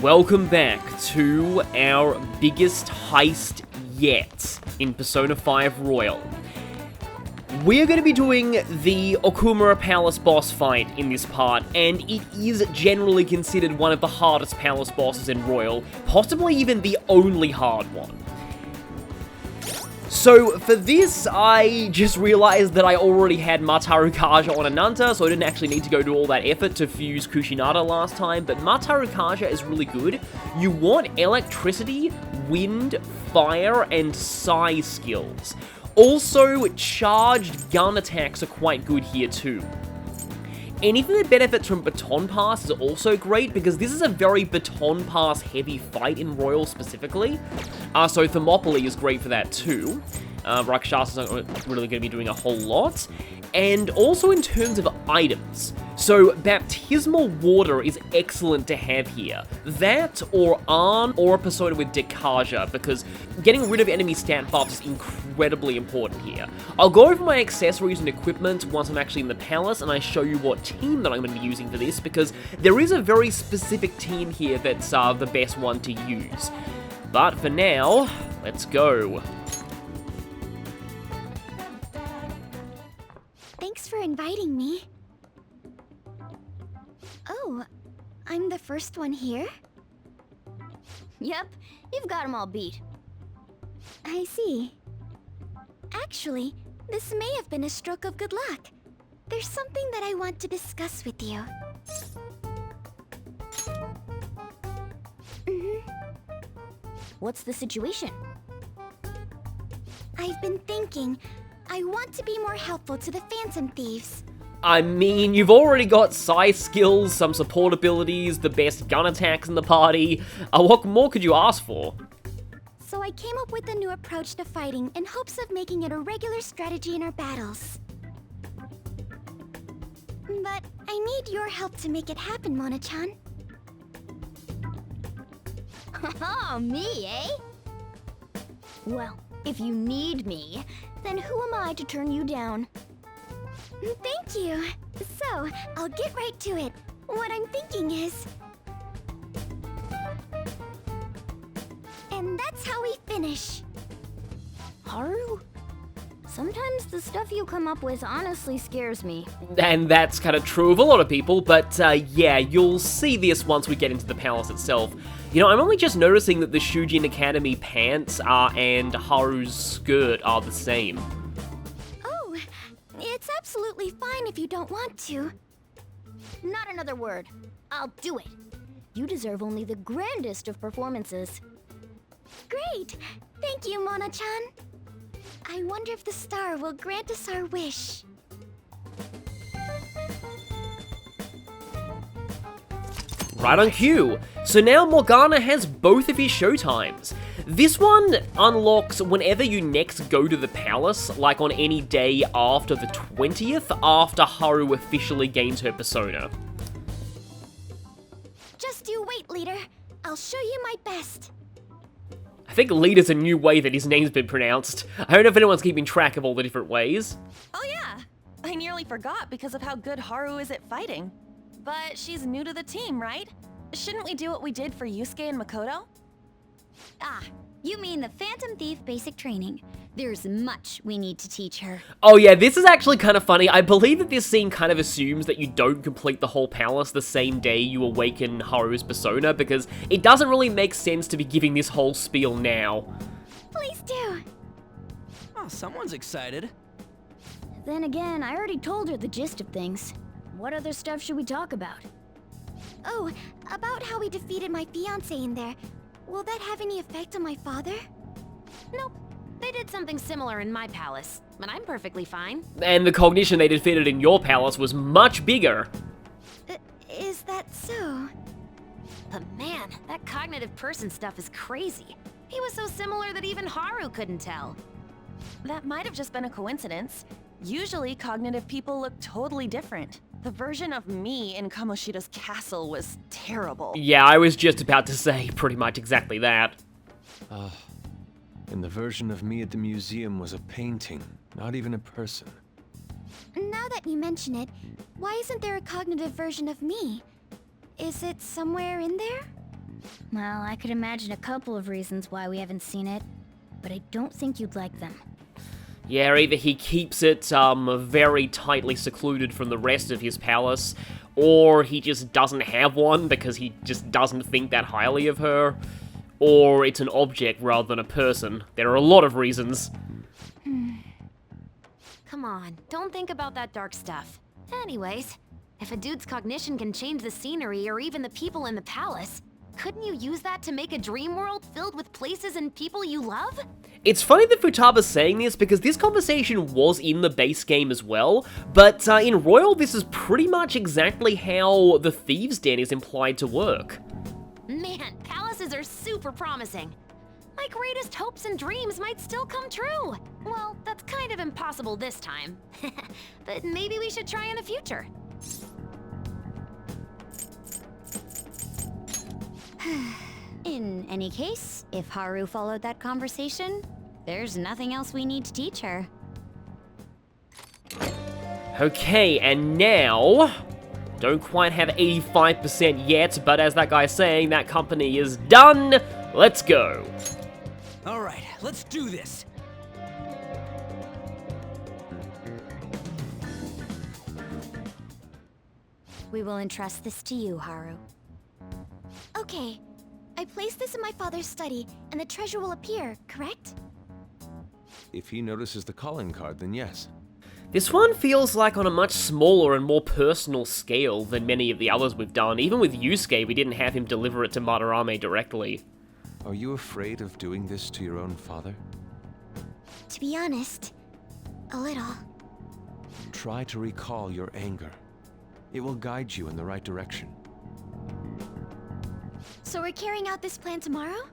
Welcome back to our biggest heist yet in Persona 5 Royal. We're going to be doing the Okumura Palace boss fight in this part, and it is generally considered one of the hardest palace bosses in Royal, possibly even the only hard one. So, for this, I just realized that I already had Mataru Kaja on Ananta, so I didn't actually need to go do all that effort to fuse Kushinada last time, but Mataru Kaja is really good. You want electricity, wind, fire, and psi skills. Also, charged gun attacks are quite good here too. Anything that benefits from Baton Pass is also great, because this is a very Baton Pass heavy fight in Royal specifically. So Thermopylae is great for that too. Rakshasa's not really going to be doing a whole lot. And also in terms of items. So Baptismal Water is excellent to have here. That, or Arn, or a Persona with Dekaja, because getting rid of enemy stat buffs is incredibly important here. I'll go over my accessories and equipment once I'm actually in the palace, and I show you what team that I'm going to be using for this, because there is a very specific team here that's the best one to use. But for now, let's go. Thanks for inviting me. Oh, I'm the first one here? Yep, you've got them all beat. I see. Actually, this may have been a stroke of good luck. There's something that I want to discuss with you. What's the situation? I've been thinking, I want to be more helpful to the Phantom Thieves. I mean, you've already got psi skills, some support abilities, the best gun attacks in the party. What more could you ask for? So I came up with a new approach to fighting in hopes of making it a regular strategy in our battles. But I need your help to make it happen, Mona-chan. Oh, me, eh? Well, if you need me, then who am I to turn you down? Thank you. So, I'll get right to it. What I'm thinking is... And that's how we finish. Haru? Sometimes the stuff you come up with honestly scares me. And that's kind of true of a lot of people, but yeah, you'll see this once we get into the palace itself. You know, I'm only just noticing that the Shujin Academy pants and Haru's skirt are the same. Oh, it's absolutely fine if you don't want to. Not another word. I'll do it. You deserve only the grandest of performances. Great! Thank you, Mona-chan. I wonder if the star will grant us our wish. Right on cue. So now Morgana has both of his showtimes. This one unlocks whenever you next go to the palace, like on any day after the 20th, after Haru officially gains her persona. Just you wait, leader. I'll show you my best. I think leader's a new way that his name's been pronounced. I don't know if anyone's keeping track of all the different ways. Oh yeah, I nearly forgot because of how good Haru is at fighting. But she's new to the team, right? Shouldn't we do what we did for Yusuke and Makoto? Ah, you mean the Phantom Thief basic training. There's much we need to teach her. Oh yeah, this is actually kind of funny. I believe that this scene kind of assumes that you don't complete the whole palace the same day you awaken Haru's persona, because it doesn't really make sense to be giving this whole spiel now. Please do. Oh, someone's excited. Then again, I already told her the gist of things. What other stuff should we talk about? Oh, about how we defeated my fiancé in there. Will that have any effect on my father? Nope. They did something similar in my palace, but I'm perfectly fine. And the cognition they defeated in your palace was much bigger. Is that so? But man, that cognitive person stuff is crazy. He was so similar that even Haru couldn't tell. That might have just been a coincidence. Usually, cognitive people look totally different. The version of me in Kamoshida's castle was terrible. Yeah, I was just about to say pretty much exactly that. And the version of me at the museum was a painting, not even a person. Now that you mention it, why isn't there a cognitive version of me? Is it somewhere in there? Well, I could imagine a couple of reasons why we haven't seen it, but I don't think you'd like them. Yeah, either he keeps it very tightly secluded from the rest of his palace, or he just doesn't have one because he just doesn't think that highly of her, or it's an object rather than a person. There are a lot of reasons. Come on, don't think about that dark stuff. Anyways, if a dude's cognition can change the scenery or even the people in the palace, couldn't you use that to make a dream world filled with places and people you love? It's funny that Futaba's saying this because this conversation was in the base game as well, but in Royal this is pretty much exactly how the Thieves' Den is implied to work. Man, palaces are super promising. My greatest hopes and dreams might still come true. Well, that's kind of impossible this time. But maybe we should try in the future. In any case, if Haru followed that conversation, there's nothing else we need to teach her. Okay, and now... Don't quite have 85% yet, but as that guy's saying, that company is done. Let's go. Alright, let's do this. We will entrust this to you, Haru. Okay. I place this in my father's study, and the treasure will appear, correct? If he notices the calling card, then yes. This one feels like on a much smaller and more personal scale than many of the others we've done. Even with Yusuke, we didn't have him deliver it to Madarame directly. Are you afraid of doing this to your own father? To be honest, a little. Try to recall your anger. It will guide you in the right direction. So we're carrying out this plan tomorrow?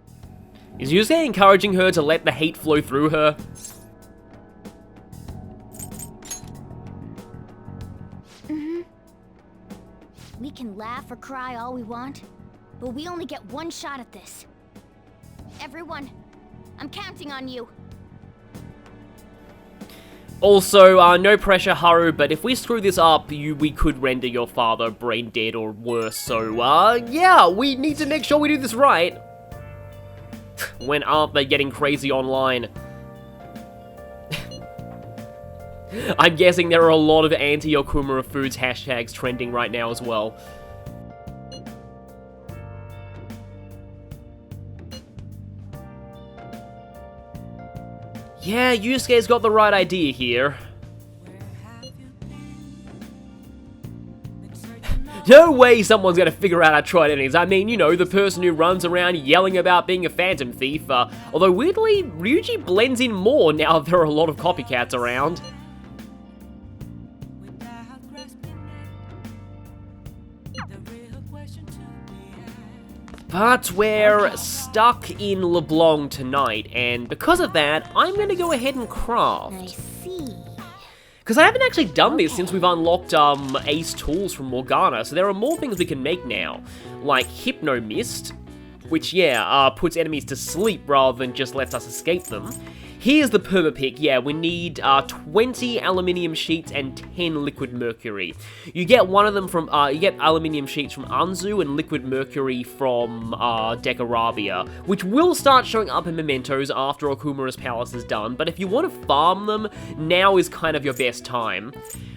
Is Yusuke encouraging her to let the hate flow through her? We can laugh or cry all we want, but we only get one shot at this. Everyone, I'm counting on you. Also, no pressure, Haru, but if we screw this up, we could render your father brain dead or worse, so, yeah, we need to make sure we do this right. When aren't they getting crazy online? I'm guessing there are a lot of anti-Okumura Foods hashtags trending right now as well. Yeah, Yusuke's got the right idea here. No way someone's gonna figure out how Trident is. I mean, you know, the person who runs around yelling about being a phantom thief. Although weirdly, Ryuji blends in more now that there are a lot of copycats around. But we're stuck in LeBlanc tonight, and because of that, I'm gonna go ahead and I craft. see. Because I haven't actually done this since we've unlocked Ace tools from Morgana, so there are more things we can make now. Like Hypno Mist, which, yeah, puts enemies to sleep rather than just lets us escape them. Here's the permapick. Yeah, we need 20 aluminium sheets and 10 liquid mercury. You get one of them from, you get aluminium sheets from Anzu and liquid mercury from Decarabia, which will start showing up in mementos after Okumura's palace is done, but if you want to farm them, now is kind of your best time.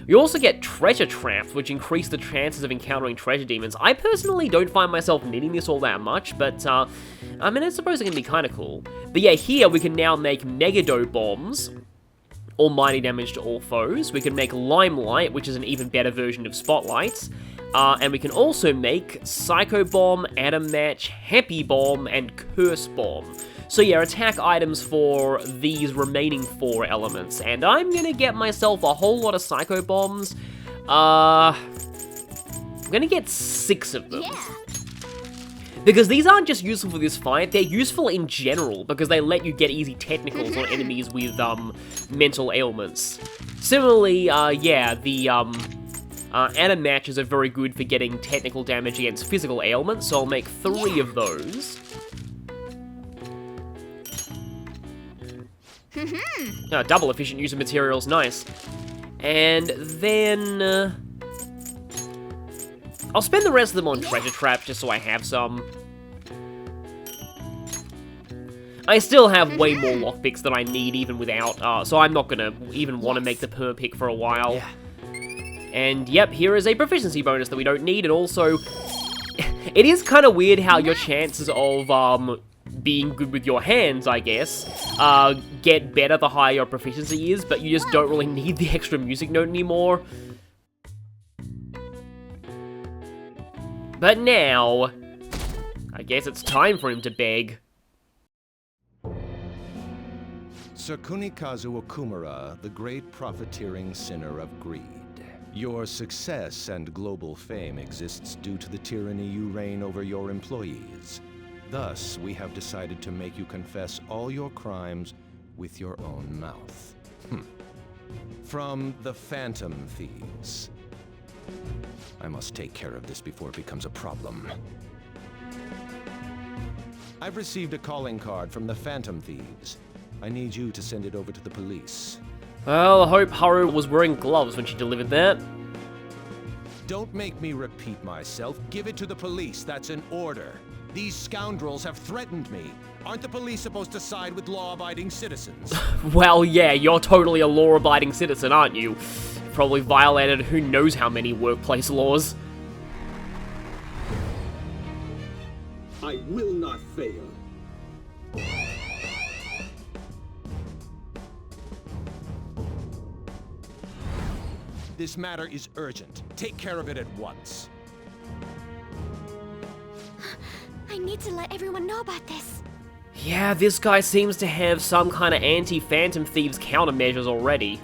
You also get treasure traps, which increase the chances of encountering treasure demons. I personally don't find myself needing this all that much, but, I mean, I suppose it can be kind of cool. But yeah, here we can now make Megado bombs, almighty damage to all foes. We can make Limelight, which is an even better version of Spotlight. And we can also make Psycho Bomb, Atom Match, Happy Bomb, and Curse Bomb. So yeah, attack items for these remaining 4 elements. And I'm gonna get myself a whole lot of Psycho Bombs. I'm gonna get 6 of them. Yeah. Because these aren't just useful for this fight, they're useful in general, because they let you get easy technicals on enemies with, mental ailments. Similarly, yeah, the, Atom Matches are very good for getting technical damage against physical ailments, so I'll make 3 of those. Double efficient use of materials, nice. And then... I'll spend the rest of them on treasure traps, just so I have some. I still have way more lockpicks than I need even without, so I'm not gonna even want to make the perma-pick for a while. Yeah. And yep, here is a proficiency bonus that we don't need, and also, it is kind of weird how your chances of, being good with your hands, I guess, get better the higher your proficiency is, but you just don't really need the extra music note anymore. But now, I guess it's time for him to beg. Sir Kunikazu Okumura, the great profiteering sinner of greed. Your success and global fame exists due to the tyranny you reign over your employees. Thus, we have decided to make you confess all your crimes with your own mouth. From the Phantom Thieves. I must take care of this before it becomes a problem. I've received a calling card from the Phantom Thieves. I need you to send it over to the police. Well, I hope Haru was wearing gloves when she delivered that. Don't make me repeat myself. Give it to the police. That's an order. These scoundrels have threatened me. Aren't the police supposed to side with law-abiding citizens? Well, yeah, you're totally a law-abiding citizen, aren't you? Probably violated who knows how many workplace laws. I will not fail. This matter is urgent. Take care of it at once. I need to let everyone know about this. Yeah, this guy seems to have some kind of anti-Phantom Thieves countermeasures already.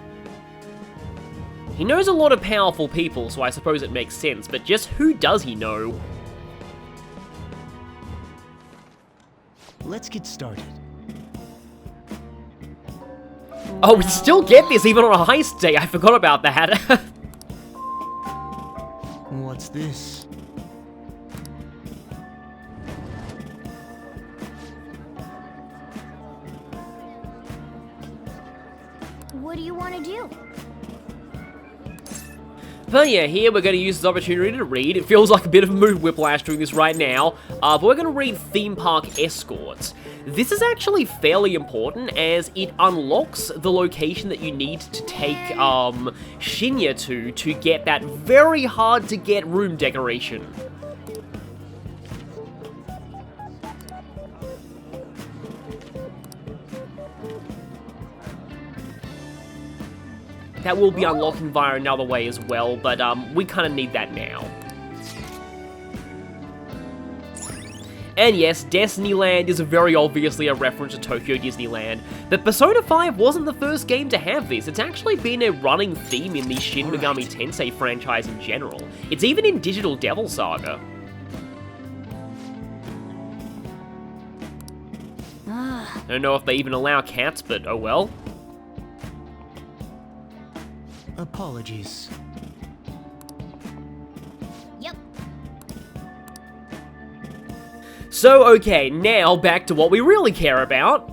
He knows a lot of powerful people, so I suppose it makes sense, but just who does he know? Let's get started. Oh, we still get this even on a heist day, I forgot about that. What's this? What do you want to do? But yeah, here we're going to use this opportunity to read. It feels like a bit of mood whiplash doing this right now, but we're going to read Theme Park Escorts. This is actually fairly important as it unlocks the location that you need to take Shinya to get that very hard to get room decoration. That will be unlocking via another way as well, but we kind of need that now. And yes, Destinyland is very obviously a reference to Tokyo Disneyland, but Persona 5 wasn't the first game to have this. It's actually been a running theme in the Shin Megami Tensei franchise in general. It's even in Digital Devil Saga. I don't know if they even allow cats, but oh well. Apologies. Yep. So, okay, now back to what we really care about.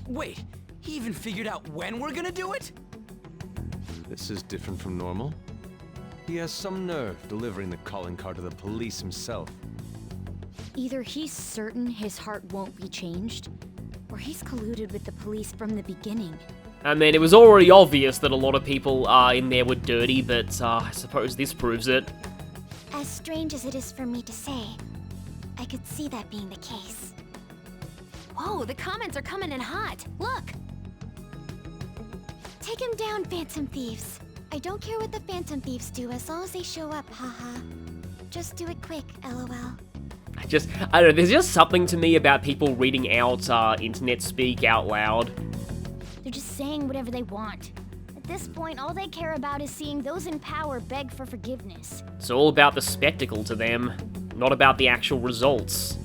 Wait, he even figured out when we're gonna do it? This is different from normal. He has some nerve delivering the calling card to the police himself. Either he's certain his heart won't be changed, or he's colluded with the police from the beginning. I mean, it was already obvious that a lot of people in there were dirty, but I suppose this proves it. As strange as it is for me to say, I could see that being the case. Whoa, the comments are coming in hot. Look! Take him down, Phantom Thieves. I don't care what the Phantom Thieves do as long as they show up, haha. Just do it quick, lol. I don't know, there's just something to me about people reading out internet speak out loud. They're just saying whatever they want. At this point, all they care about is seeing those in power beg for forgiveness. It's all about the spectacle to them, not about the actual results.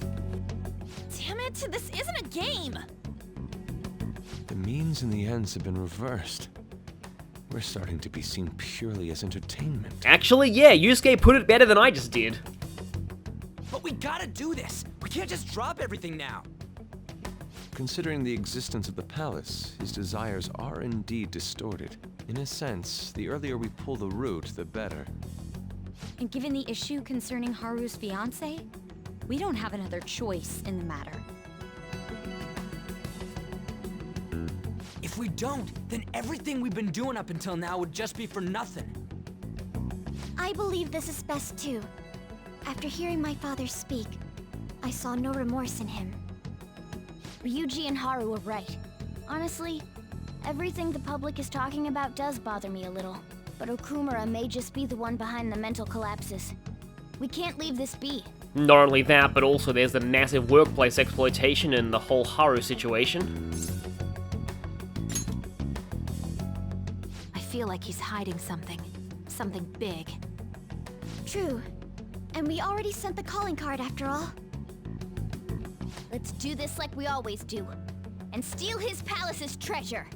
Damn it, this isn't a game! The means and the ends have been reversed. We're starting to be seen purely as entertainment. Actually, yeah, Yusuke put it better than I just did. But we gotta do this. We can't just drop everything now. Considering the existence of the palace, his desires are indeed distorted. In a sense, the earlier we pull the root, the better. And given the issue concerning Haru's fiancé, We don't have another choice in the matter. If we don't, then everything we've been doing up until now would just be for nothing. I believe this is best too. After hearing my father speak, I saw no remorse in him. Ryuji and Haru were right. Honestly, everything the public is talking about does bother me a little. But Okumura may just be the one behind the mental collapses. We can't leave this be. Not only that, but also there's the massive workplace exploitation and the whole Haru situation. I feel like he's hiding something. Something big. True. And we already sent the calling card after all. Let's do this like we always do. And steal his palace's treasure.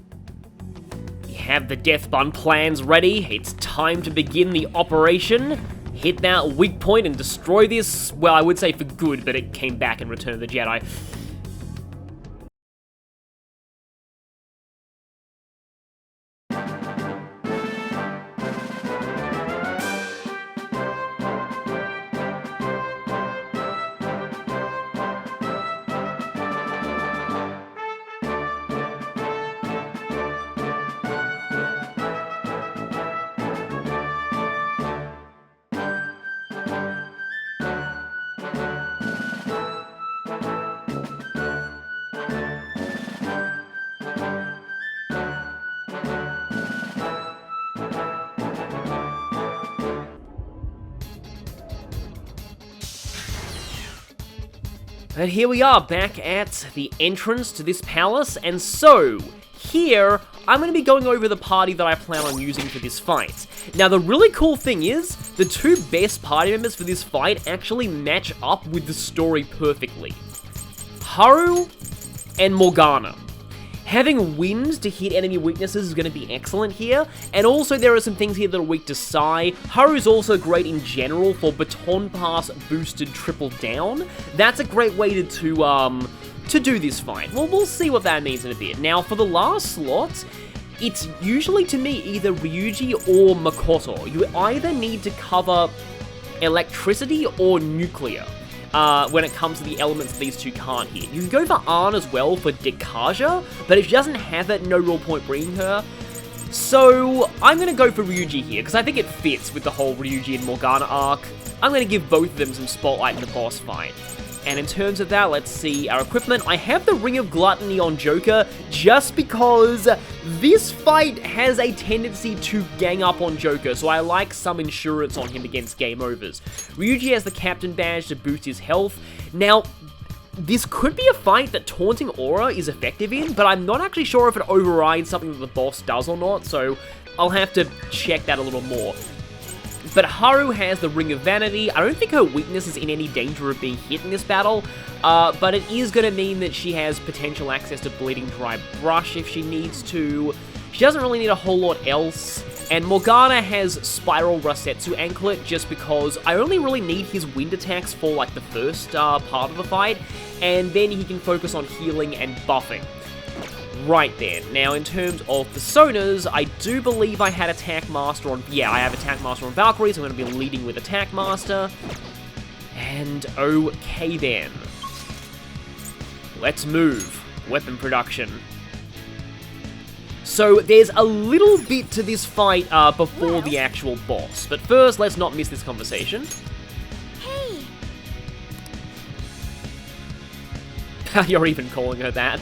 We have the Death Bun plans ready. It's time to begin the operation. Hit that weak point and destroy this. Well, I would say for good, but it came back in Return of the Jedi. And here we are, back at the entrance to this palace, and so, here, I'm going to be going over the party that I plan on using for this fight. Now, the really cool thing is, the two best party members for this fight actually match up with the story perfectly. Haru and Morgana. Having wind to hit enemy weaknesses is going to be excellent here, and also there are some things here that are weak to Sai. Haru's also great in general for Baton Pass boosted triple down. That's a great way to do this fight. Well, we'll see what that means in a bit. Now, for the last slot, it's usually, to me, either Ryuji or Makoto. You either need to cover electricity or nuclear. When it comes to the elements these two can't hit. You can go for Arn as well for Dekaja, but if she doesn't have it, no real point bringing her. So, I'm going to go for Ryuji here, because I think it fits with the whole Ryuji and Morgana arc. I'm going to give both of them some spotlight in the boss fight. And in terms of that, let's see our equipment. I have the Ring of Gluttony on Joker, just because this fight has a tendency to gang up on Joker, so I like some insurance on him against game overs. Ryuji has the Captain Badge to boost his health. Now, this could be a fight that Taunting Aura is effective in, but I'm not actually sure if it overrides something that the boss does or not, so I'll have to check that a little more. But Haru has the Ring of Vanity. I don't think her weakness is in any danger of being hit in this battle, but it is going to mean that she has potential access to Bleeding Dry Brush if she needs to. She doesn't really need a whole lot else. And Morgana has Spiral Rasetsu Anklet just because I only really need his wind attacks for like the first part of the fight, and then he can focus on healing and buffing. Right then. Now, in terms of personas, I do believe I had Attack Master on... Yeah, I have Attack Master on Valkyrie, so I'm going to be leading with Attack Master. And okay then. Let's move. Weapon production. So, there's a little bit to this fight before the actual boss. But first, let's not miss this conversation. Hey! You're even calling her that.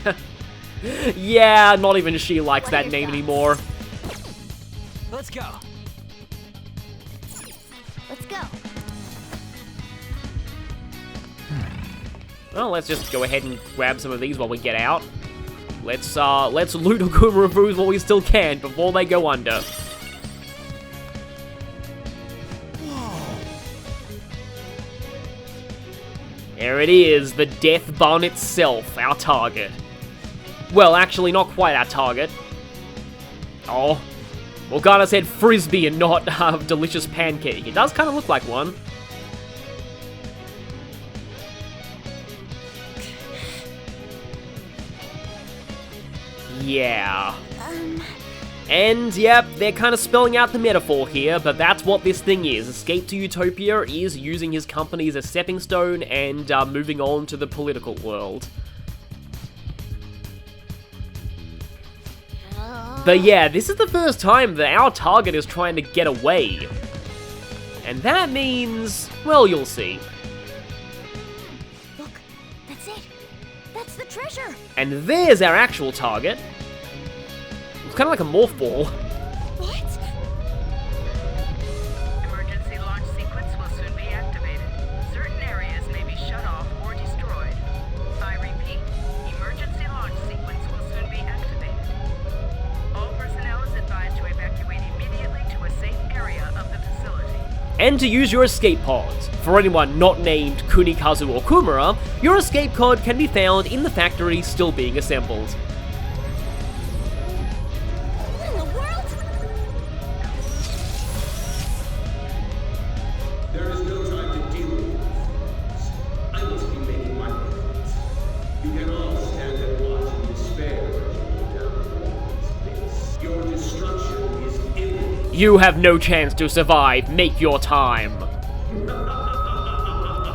Yeah, not even she likes that name anymore. Let's go. Let's go. Well, let's just go ahead and grab some of these while we get out. Let's loot Okumura foods while we still can before they go under. There it is, the Death Bun itself, our target. Well, actually, not quite our target. Oh, Morgana said frisbee and not delicious pancake. It does kind of look like one. Yeah. And yep, they're kind of spelling out the metaphor here, but that's what this thing is. Escape to Utopia is using his company as a stepping stone and moving on to the political world. But yeah, this is the first time that our target is trying to get away. And that means, well, you'll see. Look, that's it. That's the treasure. And there's our actual target. It's kind of like a morph ball. What? Emergency launch sequence will soon be activated. Certain areas may be shut off or destroyed. I repeat, emergency launch sequence will soon be activated. All personnel is advised to evacuate immediately to a safe area of the facility. And to use your escape pods. For anyone not named Kunikazu or Okumura, your escape pod can be found in the factory still being assembled. What in the world? There is no time to deal with this. I must be making my plans. You can all stand and watch in despair as you go down the walls. Your destruction is imminent. You have no chance to survive. Make your time.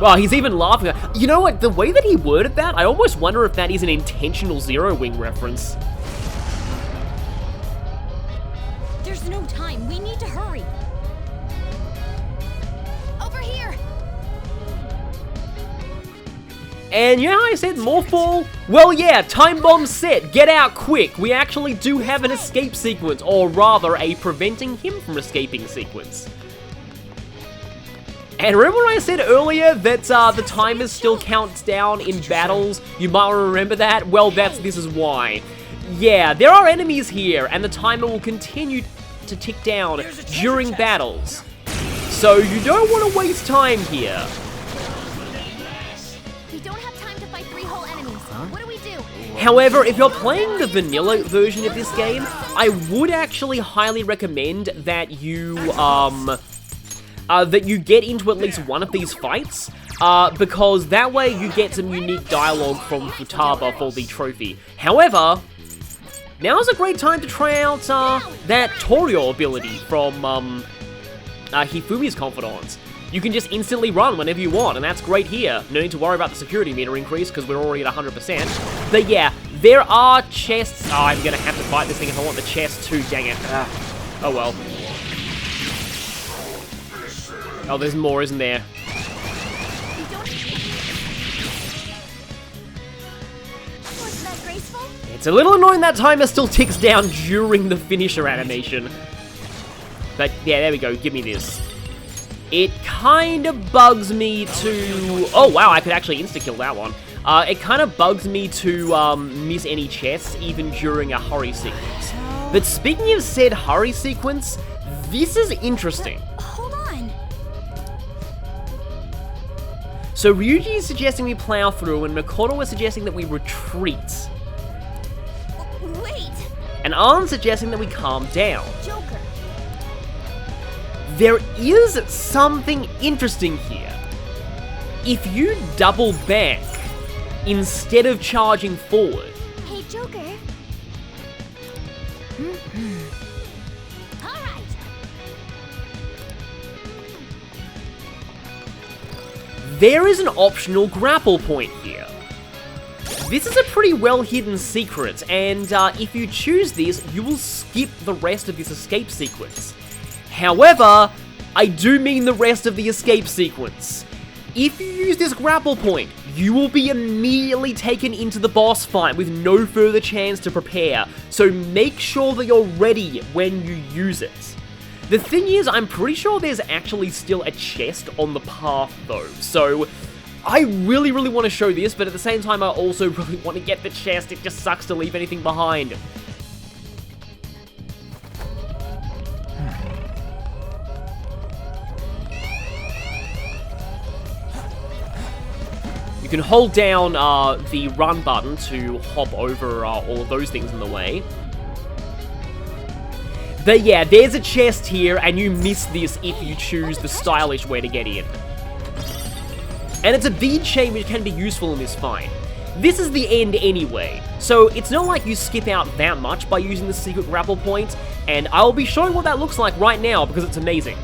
Well, he's even laughing. You know what? The way that he worded that, I almost wonder if that is an intentional Zero Wing reference. There's no time. We need to hurry. Over here. And you know how I said morph ball? Well, yeah, time bomb set. Get out quick. We actually do have an escape sequence, or rather, a preventing him from escaping sequence. And remember when I said earlier that the timer still counts down in battles? You might want to remember that? Well, this is why. Yeah, there are enemies here, and the timer will continue to tick down during battles. So you don't want to waste time here. We don't have time to fight 3 whole enemies. What do we do? However, if you're playing the vanilla version of this game, I would actually highly recommend that you get into at least one of these fights, because that way you get some unique dialogue from Futaba for the trophy. However, now's a great time to try out that Torio ability from Hifumi's Confidants. You can just instantly run whenever you want, and that's great here. No need to worry about the security meter increase, because we're already at 100%. But yeah, there are chests. Oh, I'm gonna have to fight this thing if I want the chest too, dang it. Oh well. Oh, there's more, isn't there? Wasn't that graceful? It's a little annoying that timer still ticks down during the finisher animation. But yeah, there we go, give me this. It kind of bugs me to... Oh wow, I could actually insta-kill that one. It kind of bugs me to miss any chests, even during a hurry sequence. But speaking of said hurry sequence, this is interesting. Hold on. So Ryuji is suggesting we plow through, and Makoto is suggesting that we retreat. Wait. And Arn's suggesting that we calm down. Joker. There is something interesting here. If you double back instead of charging forward... Hey, Joker. All right. There is an optional grapple point here. This is a pretty well hidden secret, and if you choose this, you will skip the rest of this escape sequence. However, I do mean the rest of the escape sequence. If you use this grapple point, you will be immediately taken into the boss fight with no further chance to prepare, so make sure that you're ready when you use it. The thing is, I'm pretty sure there's actually still a chest on the path though, so I really want to show this, but at the same time I also really want to get the chest. It just sucks to leave anything behind. You can hold down the run button to hop over all of those things in the way. But yeah, there's a chest here, and you miss this if you choose the stylish way to get in. And it's a bead chain which can be useful in this fight. This is the end anyway, so it's not like you skip out that much by using the secret grapple point. And I'll be showing what that looks like right now because it's amazing.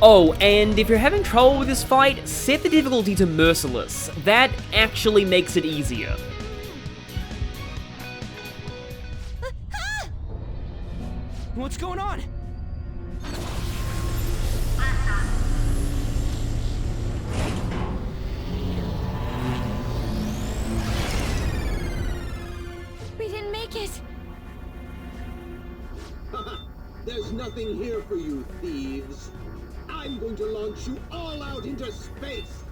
Oh, and if you're having trouble with this fight, set the difficulty to Merciless. That actually makes it easier. What's going on? We didn't make it. There's nothing here for you, thieves. I'm going to launch you all out into space.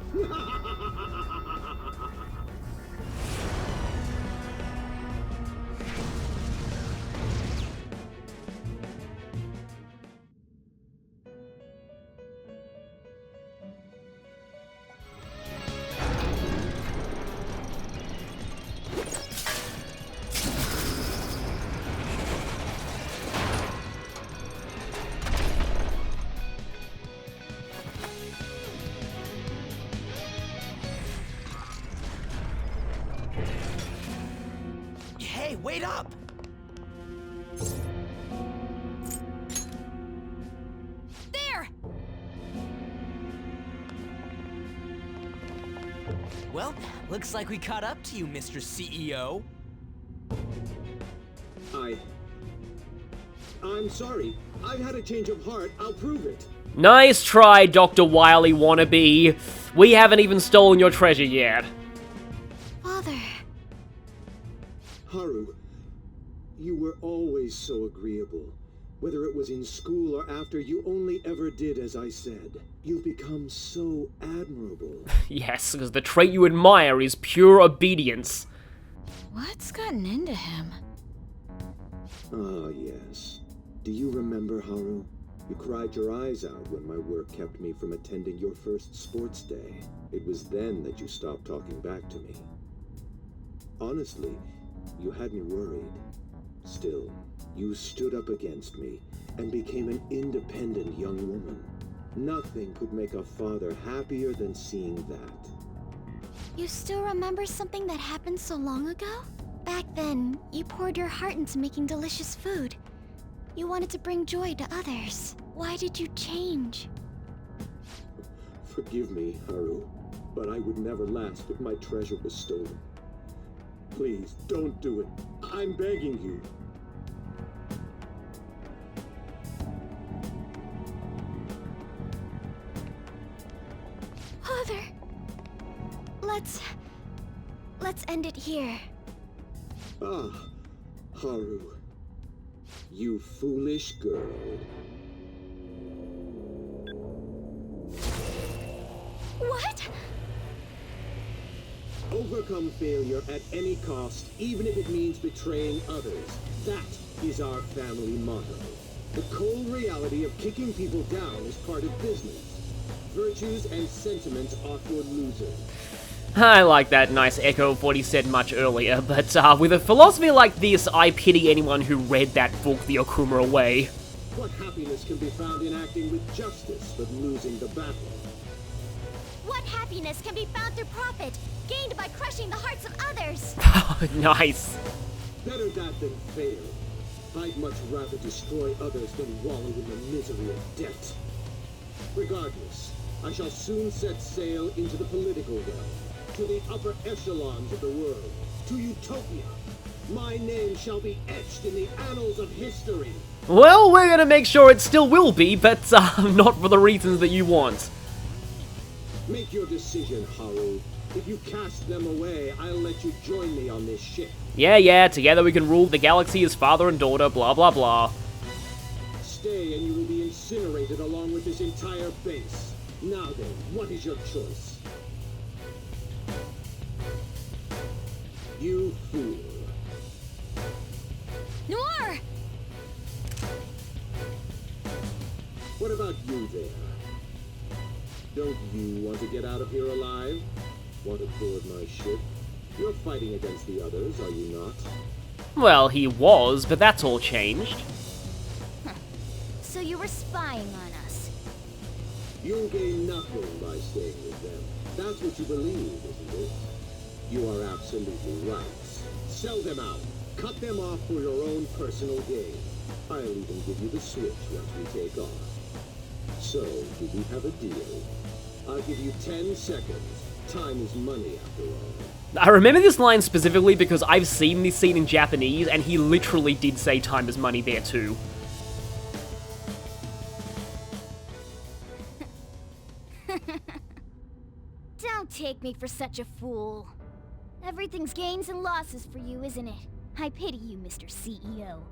Hey, wait up! There! Well, looks like we caught up to you, Mr. CEO. I'm sorry. I've had a change of heart. I'll prove it. Nice try, Dr. Wily wannabe. We haven't even stolen your treasure yet. Father. Haru, you were always so agreeable. Whether it was in school or after, you only ever did as I said. You've become so admirable. Yes, because the trait you admire is pure obedience. What's gotten into him? Ah, yes. Do you remember, Haru? You cried your eyes out when my work kept me from attending your first sports day. It was then that you stopped talking back to me. Honestly, you had me worried. Still, you stood up against me and became an independent young woman. Nothing could make a father happier than seeing that. You still remember something that happened so long ago? Back then, you poured your heart into making delicious food. You wanted to bring joy to others. Why did you change? Forgive me, Haru, but I would never last if my treasure was stolen. Please, don't do it. I'm begging you. Father! Let's end it here. Ah, Haru. You foolish girl. What? Overcome failure at any cost, even if it means betraying others. That is our family motto. The cold reality of kicking people down is part of business. Virtues and sentiments are for losers. I like that nice echo of what he said much earlier, but with a philosophy like this, I pity anyone who read that book the Okumura way. What happiness can be found in acting with justice but losing the battle? What happiness can be found through profit, gained by crushing the hearts of others? Nice. Better that than fail. I'd much rather destroy others than wallow in the misery of debt. Regardless, I shall soon set sail into the political realm, to the upper echelons of the world, to Utopia. My name shall be etched in the annals of history. Well, we're gonna make sure it still will be, but not for the reasons that you want. Make your decision, Haru. If you cast them away, I'll let you join me on this ship. Yeah, together we can rule the galaxy as father and daughter, blah blah blah. Stay and you will be incinerated along with this entire base. Now then, what is your choice? You fool. Noir! What about you there? Don't you want to get out of here alive? Want to board my ship? You're fighting against the others, are you not? Well, he was, but that's all changed. So you were spying on us. You'll gain nothing by staying with them. That's what you believe, isn't it? You are absolutely right. Sell them out. Cut them off for your own personal gain. I'll even give you the switch once we take off. So, do we have a deal? I'll give you 10 seconds. Time is money, after all. I remember this line specifically because I've seen this scene in Japanese, and he literally did say time is money there too. Don't take me for such a fool. Everything's gains and losses for you, isn't it? I pity you, Mr. CEO.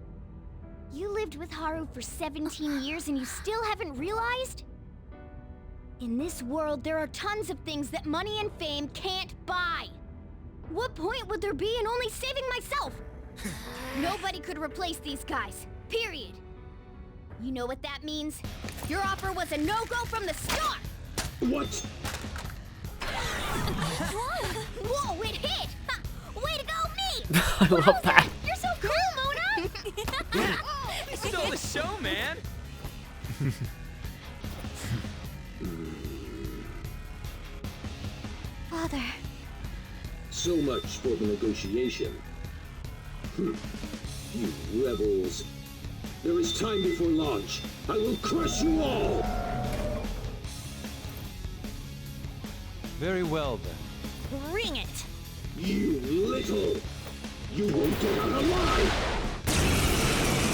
You lived with Haru for 17 years and you still haven't realized? In this world, there are tons of things that money and fame can't buy. What point would there be in only saving myself? Nobody could replace these guys, period. You know what that means? Your offer was a no-go from the start! What? Whoa, it hit! Way to go, me! I love that. You're so cool, Mona! You stole the show, man! Father. So much for the negotiation. You rebels. There is time before launch. I will crush you all! Very well, then. Bring it! You little! You won't get out alive!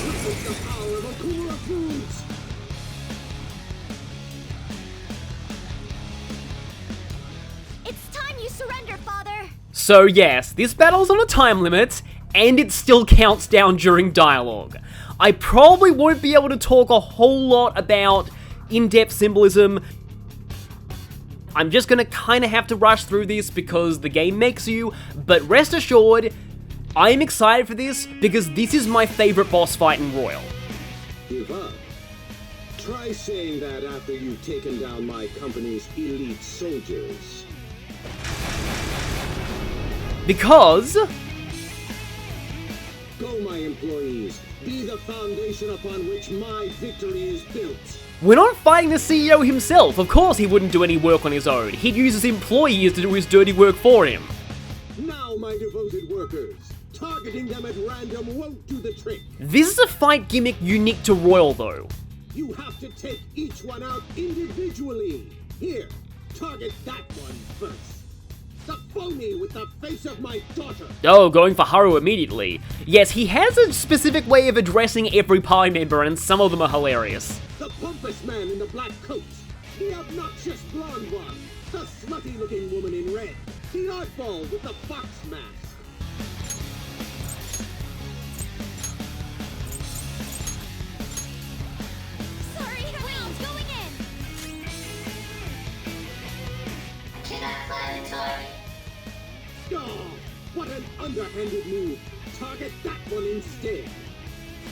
Witness the power of Okumura Foods! It's time you surrender, Father! So yes, this battle's on a time limit, and it still counts down during dialogue. I probably won't be able to talk a whole lot about in-depth symbolism. I'm just gonna kinda have to rush through this because the game makes you, but rest assured, I am excited for this because this is my favorite boss fight in Royal. Give up. Try saying that after you've taken down my company's elite soldiers. Because... Go, my employees. Be the foundation upon which my victory is built. we're not fighting the CEO himself. Of course he wouldn't do any work on his own. He'd use his employees to do his dirty work for him. Now, my devoted workers, targeting them at random won't do the trick. This is a fight gimmick unique to Royal, though. You have to take each one out individually. Here, target that one first. The phony with the face of my daughter. Oh, going for Haru immediately. Yes, he has a specific way of addressing every party member, and some of them are hilarious. The pompous man in the black coat. The obnoxious blonde one. The slutty-looking woman in red. The oddball with the fox mask. Sorry, wheels going in! Oh, what an underhanded move. Target that one instead.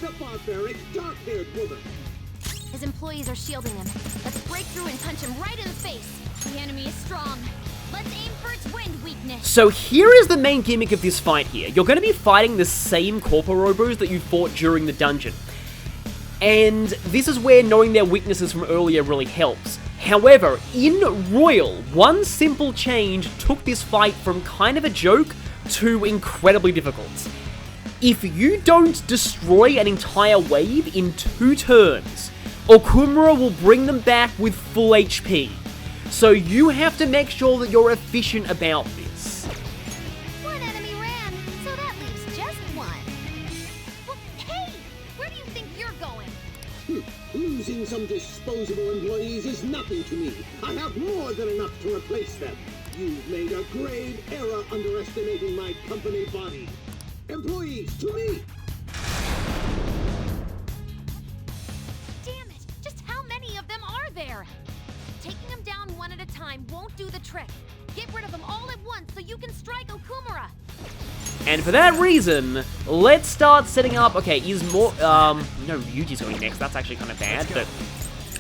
The barbaric dark-haired woman. His employees are shielding him. Let's break through and punch him right in the face. The enemy is strong. Let's aim for its wind weakness. So here is the main gimmick of this fight here. You're going to be fighting the same Corporobos that you fought during the dungeon. And this is where knowing their weaknesses from earlier really helps. However, in Royal, one simple change took this fight from kind of a joke to incredibly difficult. If you don't destroy an entire wave in 2 turns, Okumura will bring them back with full HP. So you have to make sure that you're efficient about this. One enemy ran, so that leaves just one. Well, hey! Where do you think you're going? Losing some disposable employees is nothing to me. I have more than enough to replace them. You've made a grave error underestimating my company body. Employees, to me! Damn it! Just how many of them are there? Taking them down one at a time won't do the trick. Get rid of them all at once so you can strike Okumura. And for that reason, let's start setting up... Okay, is more... No, Yuji's going next. That's actually kind of bad, but...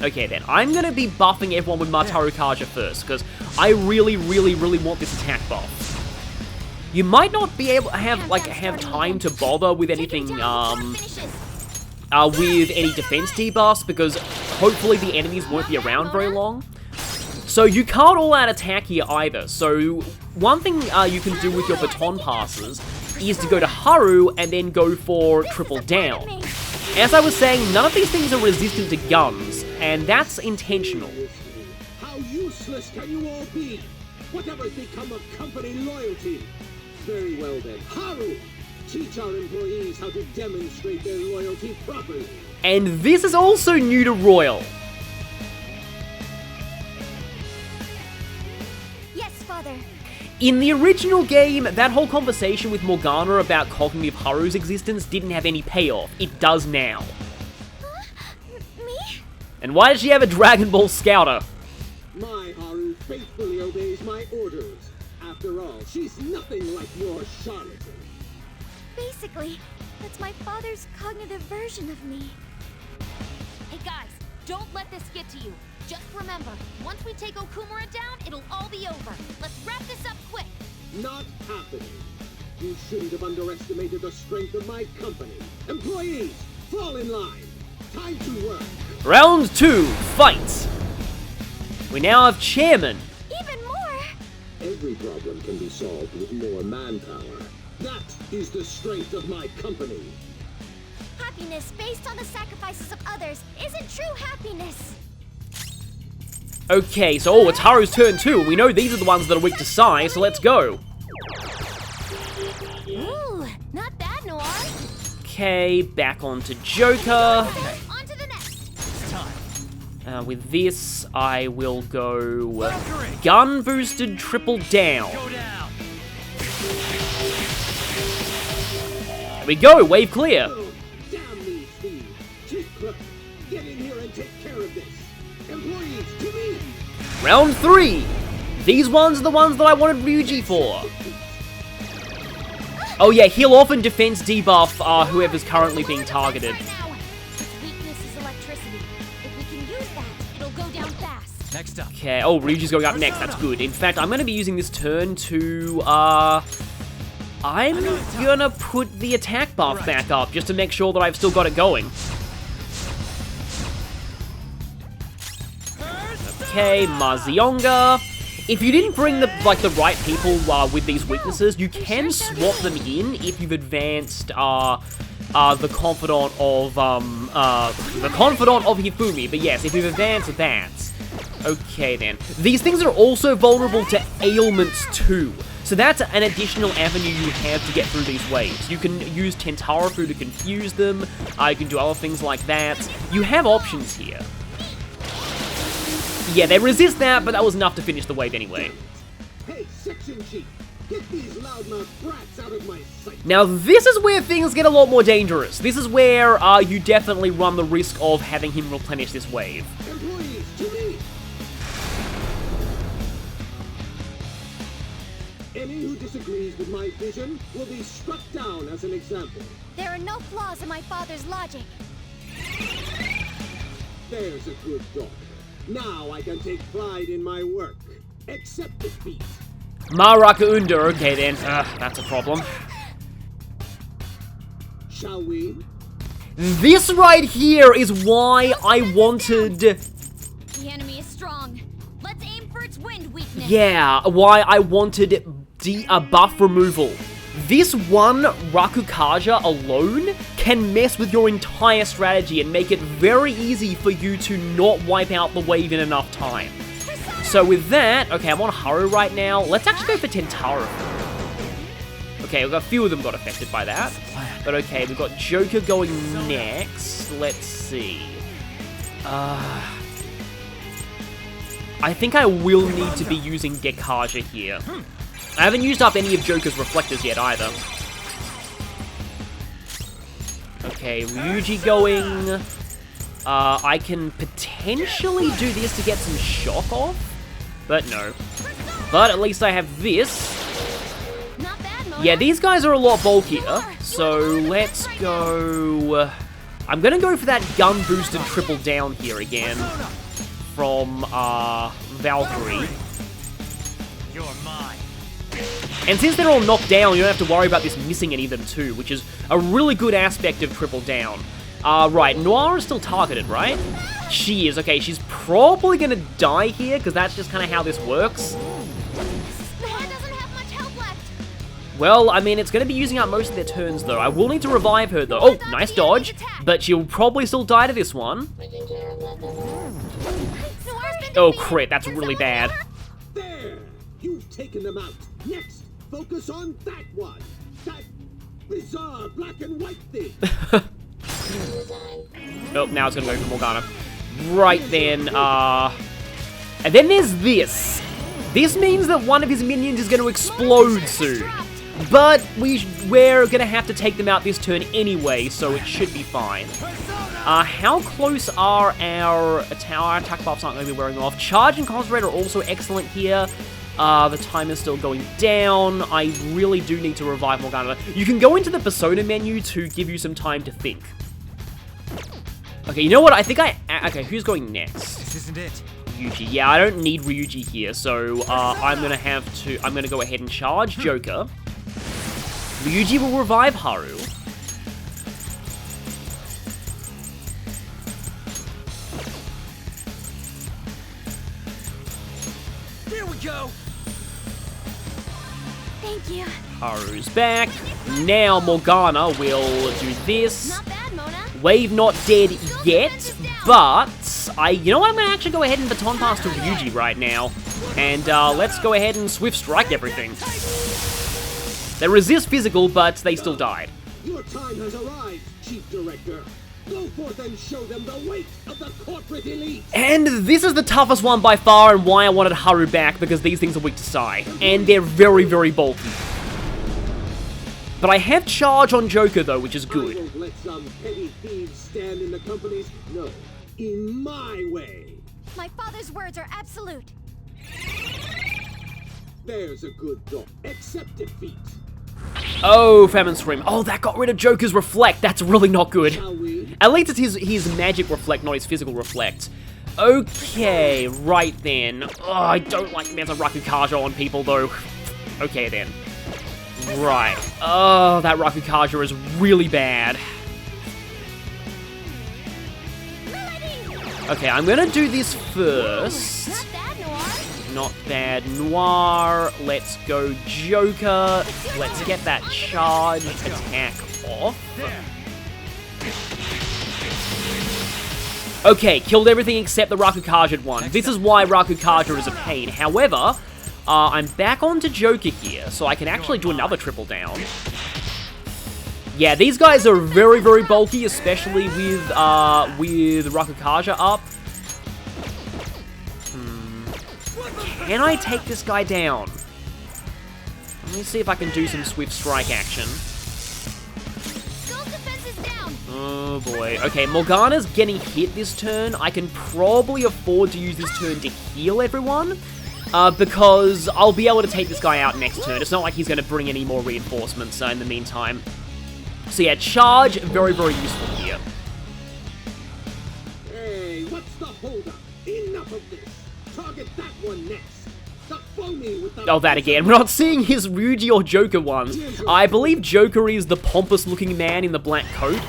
Okay, then. I'm going to be buffing everyone with Mataru Kaja first, because I really, really, really want this attack buff. You might not be able to have time to bother with anything, with any defense debuffs, because hopefully the enemies won't be around very long. So you can't all-out attack here either. So one thing you can do with your baton passes is to go to Haru and then go for triple down. As I was saying, none of these things are resistant to guns, and that's intentional. How useless can you all be? Whatever's become of company loyalty? Very well then, Haru! Teach our employees how to demonstrate their loyalty properly. And this is also new to Royal. Yes, Father. In the original game, that whole conversation with Morgana about cognitive Haru's existence didn't have any payoff. It does now. Huh? Me? And why does she have a Dragon Ball Scouter? My Haru faithfully obeys my orders. After all, she's nothing like your charlatan. Basically, that's my father's cognitive version of me. Hey guys, don't let this get to you. Just remember, once we take Okumura down, it'll all be over. Let's wrap this up quick. Not happening. You shouldn't have underestimated the strength of my company. Employees, fall in line. Time to work. Round 2, fight! We now have Chairman. Even more! Every problem can be solved with more manpower. That is the strength of my company. Happiness based on the sacrifices of others isn't true happiness. Okay, so it's Haru's turn too. We know these are the ones that are weak to Sai, so let's go. Ooh, not bad, Noir. Okay, back onto Joker. On to the next. With this, I will go gun boosted triple down. There we go, wave clear. Oh, damn these thieves. Chief Clerk, get in here and take care of this. Employees, to me. Round 3. These ones are the ones that I wanted Ryuji for. Oh yeah, heal off and defense debuff whoever's currently being targeted. Right now. Its weakness is electricity. If we can use that, it'll go down fast. Next up. Okay, oh, Ryuji's going up next, that's good. In fact, I'm going to be using this turn to, I'm gonna put the attack buff back up, just to make sure that I've still got it going. Okay, Mazionga. If you didn't bring the right people with these weaknesses, you can swap them in if you've advanced the confidant of Hifumi. But yes, if you've advanced that. Okay then. These things are also vulnerable to ailments too. So that's an additional avenue you have to get through these waves. You can use Tentarafu to confuse them, you can do other things like that. You have options here. Yeah, they resist that, but that was enough to finish the wave anyway. Hey, section chief, get these loudmouth brats out of my sight. Now this is where things get a lot more dangerous. This is where you definitely run the risk of having him replenish this wave. Employees, to me. Any who disagrees with my vision will be struck down as an example. There are no flaws in my father's logic. There's a good daughter. Now I can take pride in my work. Accept defeat. Maraka Under, okay then. That's a problem. Shall we? This right here is why I wanted... The enemy is strong. Let's aim for its wind weakness. Yeah, why I wanted buff removal. This one Rakukaja alone can mess with your entire strategy and make it very easy for you to not wipe out the wave in enough time. So with that, okay, I'm on Haru right now. Let's actually go for Tentarafu. Okay, we've got a few of them got affected by that. But okay, we've got Joker going next. Let's see. I think I will need to be using Dekaja here. I haven't used up any of Joker's reflectors yet either. Okay, Ryuji going. I can potentially do this to get some shock off, but no. But at least I have this. Not bad, Mona. Yeah, these guys are a lot bulkier, so let's go... I'm gonna go for that gun-boosted triple down here again from Valkyrie. You're mine. And since they're all knocked down, you don't have to worry about this missing any of them too, which is a really good aspect of triple down. Right, Noir is still targeted, right? She is. Okay, she's probably gonna die here, because that's just kind of how this works. The hand doesn't have much health left. Well, I mean, it's going to be using up most of their turns, though. I will need to revive her, though. Oh, nice dodge. But she'll probably still die to this one. Oh, crit. That's really bad. There! You've taken them out. Next, focus on that one. That bizarre black and white thing. Oh, now it's going to go for Morgana. Right then, and then there's this. This means that one of his minions is going to explode soon. But we're going to have to take them out this turn anyway, so it should be fine. How close are our attack buffs aren't going to be wearing off? Charge and Concentrate are also excellent here. The time is still going down. I really do need to revive Morgana. You can go into the Persona menu to give you some time to think. Okay, you know what? I think okay, who's going next? This isn't it. Ryuji. Yeah, I don't need Ryuji here, so I'm gonna go ahead and charge Joker. Ryuji will revive Haru. There we go. Thank you. Haru's back. Now Morgana will do this. Not bad, Mona. Wave not dead yet, but you know what? I'm gonna actually go ahead and baton pass to Ryuji right now, and let's go ahead and swift strike everything. They resist physical, but they still died. Your time has arrived, Chief Director. Go forth and show them the weight of the corporate elite. And this is the toughest one by far, and why I wanted Haru back, because these things are weak to Sai, and they're very, very bulky. But I have charge on Joker, though, which is good. I won't let some petty thieves stand in the company's... No, in my way. My father's words are absolute. There's a good dog. Accept defeat. Oh, Famine Scream. Oh, that got rid of Joker's Reflect. That's really not good. Shall we? At least it's his magic Reflect, not his physical Reflect. Okay, right then. Oh, I don't like there's a Rakukaja on people, though. Okay, then. Right. Oh, that Rakukaja is really bad. Okay, I'm gonna do this first. Not bad, Noir. Not bad, Noir. Let's go, Joker. Let's get that charge attack off. Okay, killed everything except the Rakukaja one. This is why Rakukaja is a pain. However, I'm back onto Joker here, so I can actually do another triple down. Yeah, these guys are very, very bulky, especially with Rakukaja up. Can I take this guy down? Let me see if I can do some swift strike action. Skull's defense is down. Oh boy. Okay, Morgana's getting hit this turn. I can probably afford to use this turn to heal everyone. Because I'll be able to take this guy out next turn. It's not like he's going to bring any more reinforcements in the meantime. So yeah, charge, very, very useful here. Hey, what's the holdup? Enough of this. Target that one next. The phony with the... Oh, that again. We're not seeing his Ryuji or Joker ones. I believe Joker is the pompous-looking man in the black coat.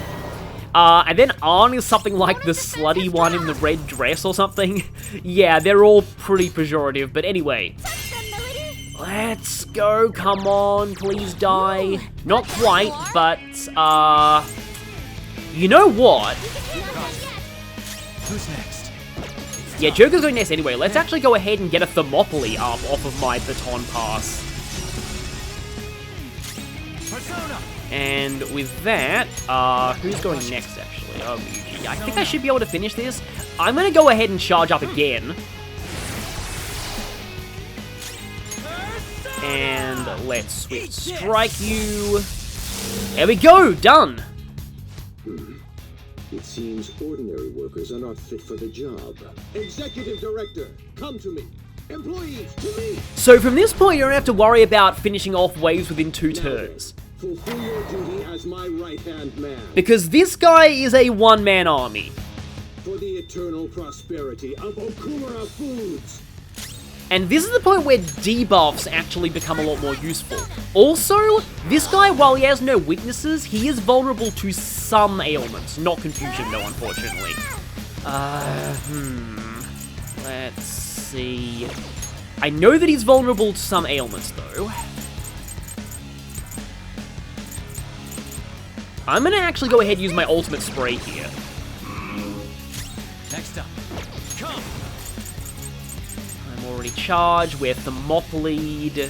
And then Arn is something like the slutty one in the red dress or something. Yeah, they're all pretty pejorative, but anyway. Let's go, come on, please die. Not quite, but, you know what? Who's next? Yeah, Joker's going next anyway. Let's actually go ahead and get a Thermopylae up off of my baton pass. Persona. And with that, who's going next, actually? Oh, Ryuji. I think I should be able to finish this. I'm going to go ahead and charge up again. And let's swift strike you. There we go, done. It seems ordinary workers are not fit for the job. Executive Director, come to me. Employees, to me. So from this point, you don't have to worry about finishing off waves within 2 turns. Fulfill your duty as my right-hand man. Because this guy is a one-man army. For the eternal prosperity of Okumura Foods. And this is the point where debuffs actually become a lot more useful. Also, this guy, while he has no weaknesses, he is vulnerable to some ailments. Not confusion, though, unfortunately. Let's see. I know that he's vulnerable to some ailments, though. I'm gonna actually go ahead and use my ultimate spray here. Next up. Come! I'm already charged with the mop lead.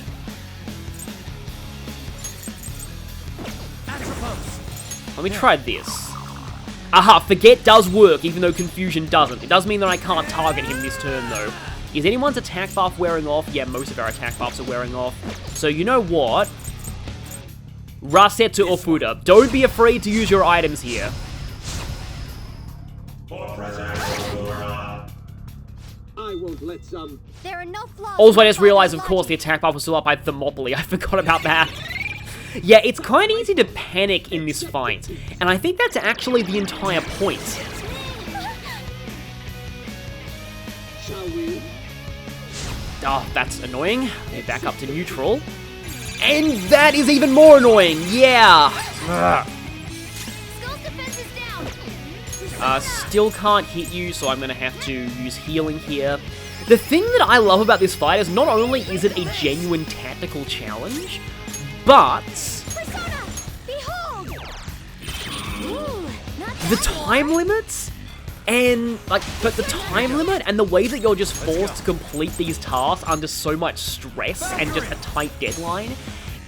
Let me try this. Aha, forget does work, even though confusion doesn't. It does mean that I can't target him this turn, though. Is anyone's attack buff wearing off? Yeah, most of our attack buffs are wearing off. So you know what? Rasetu Ofuda. Don't be afraid to use your items here. I won't let some... There are no flaws. Also, I just realized, of course, the attack buff was still up by Thermopylae. I forgot about that. Yeah, it's kind of easy to panic in this fight, and I think that's actually the entire point. Shall we? Oh, that's annoying. Okay, back up to neutral. And that is even more annoying, yeah! Skull's defense is down. Still can't hit you, so I'm gonna have to use healing here. The thing that I love about this fight is not only is it a genuine tactical challenge, but Persona, behold. Ooh, not the bad. time limits and the time limit and the way that you're just forced to complete these tasks under so much stress and just a tight deadline,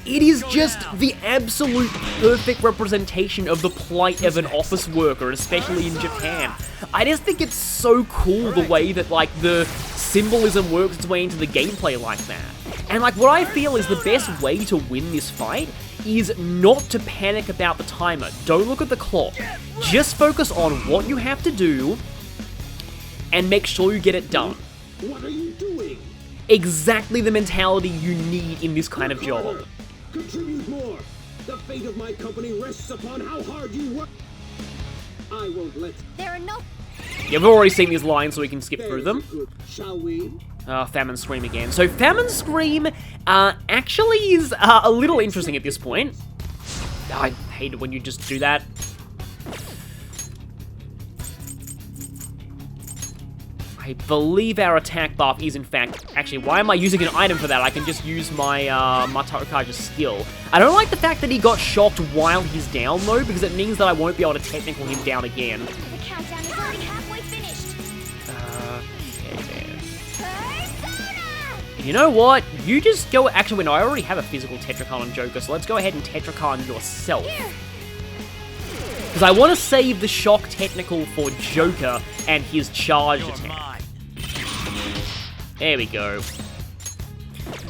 it is just the absolute perfect representation of the plight of an office worker, especially in Japan. I just think it's so cool the way that like the symbolism works its way into the gameplay like that. And like what I feel is the best way to win this fight is not to panic about the timer. Don't look at the clock. Just focus on what you have to do and make sure you get it done. What are you doing? Exactly the mentality you need in this kind of job. Contribute more. The fate of my company rests upon how hard you work. I won't let... There are no... Yeah, we've already seen these lines, so we can skip through them. Shall we? Famine Scream again. So Famine Scream actually is a little interesting at this point. I hate it when you just do that. I believe our attack buff is in fact... Actually, why am I using an item for that? I can just use my Matarukaja's skill. I don't like the fact that he got shocked while he's down, though, because it means that I won't be able to technical him down again. The countdown is already halfway finished. Okay, man. Persona! You know what? You just go... Actually, no, I already have a physical Tetracon on Joker, so let's go ahead and Tetracon yourself. Because I want to save the shock technical for Joker and his charged attack. There we go.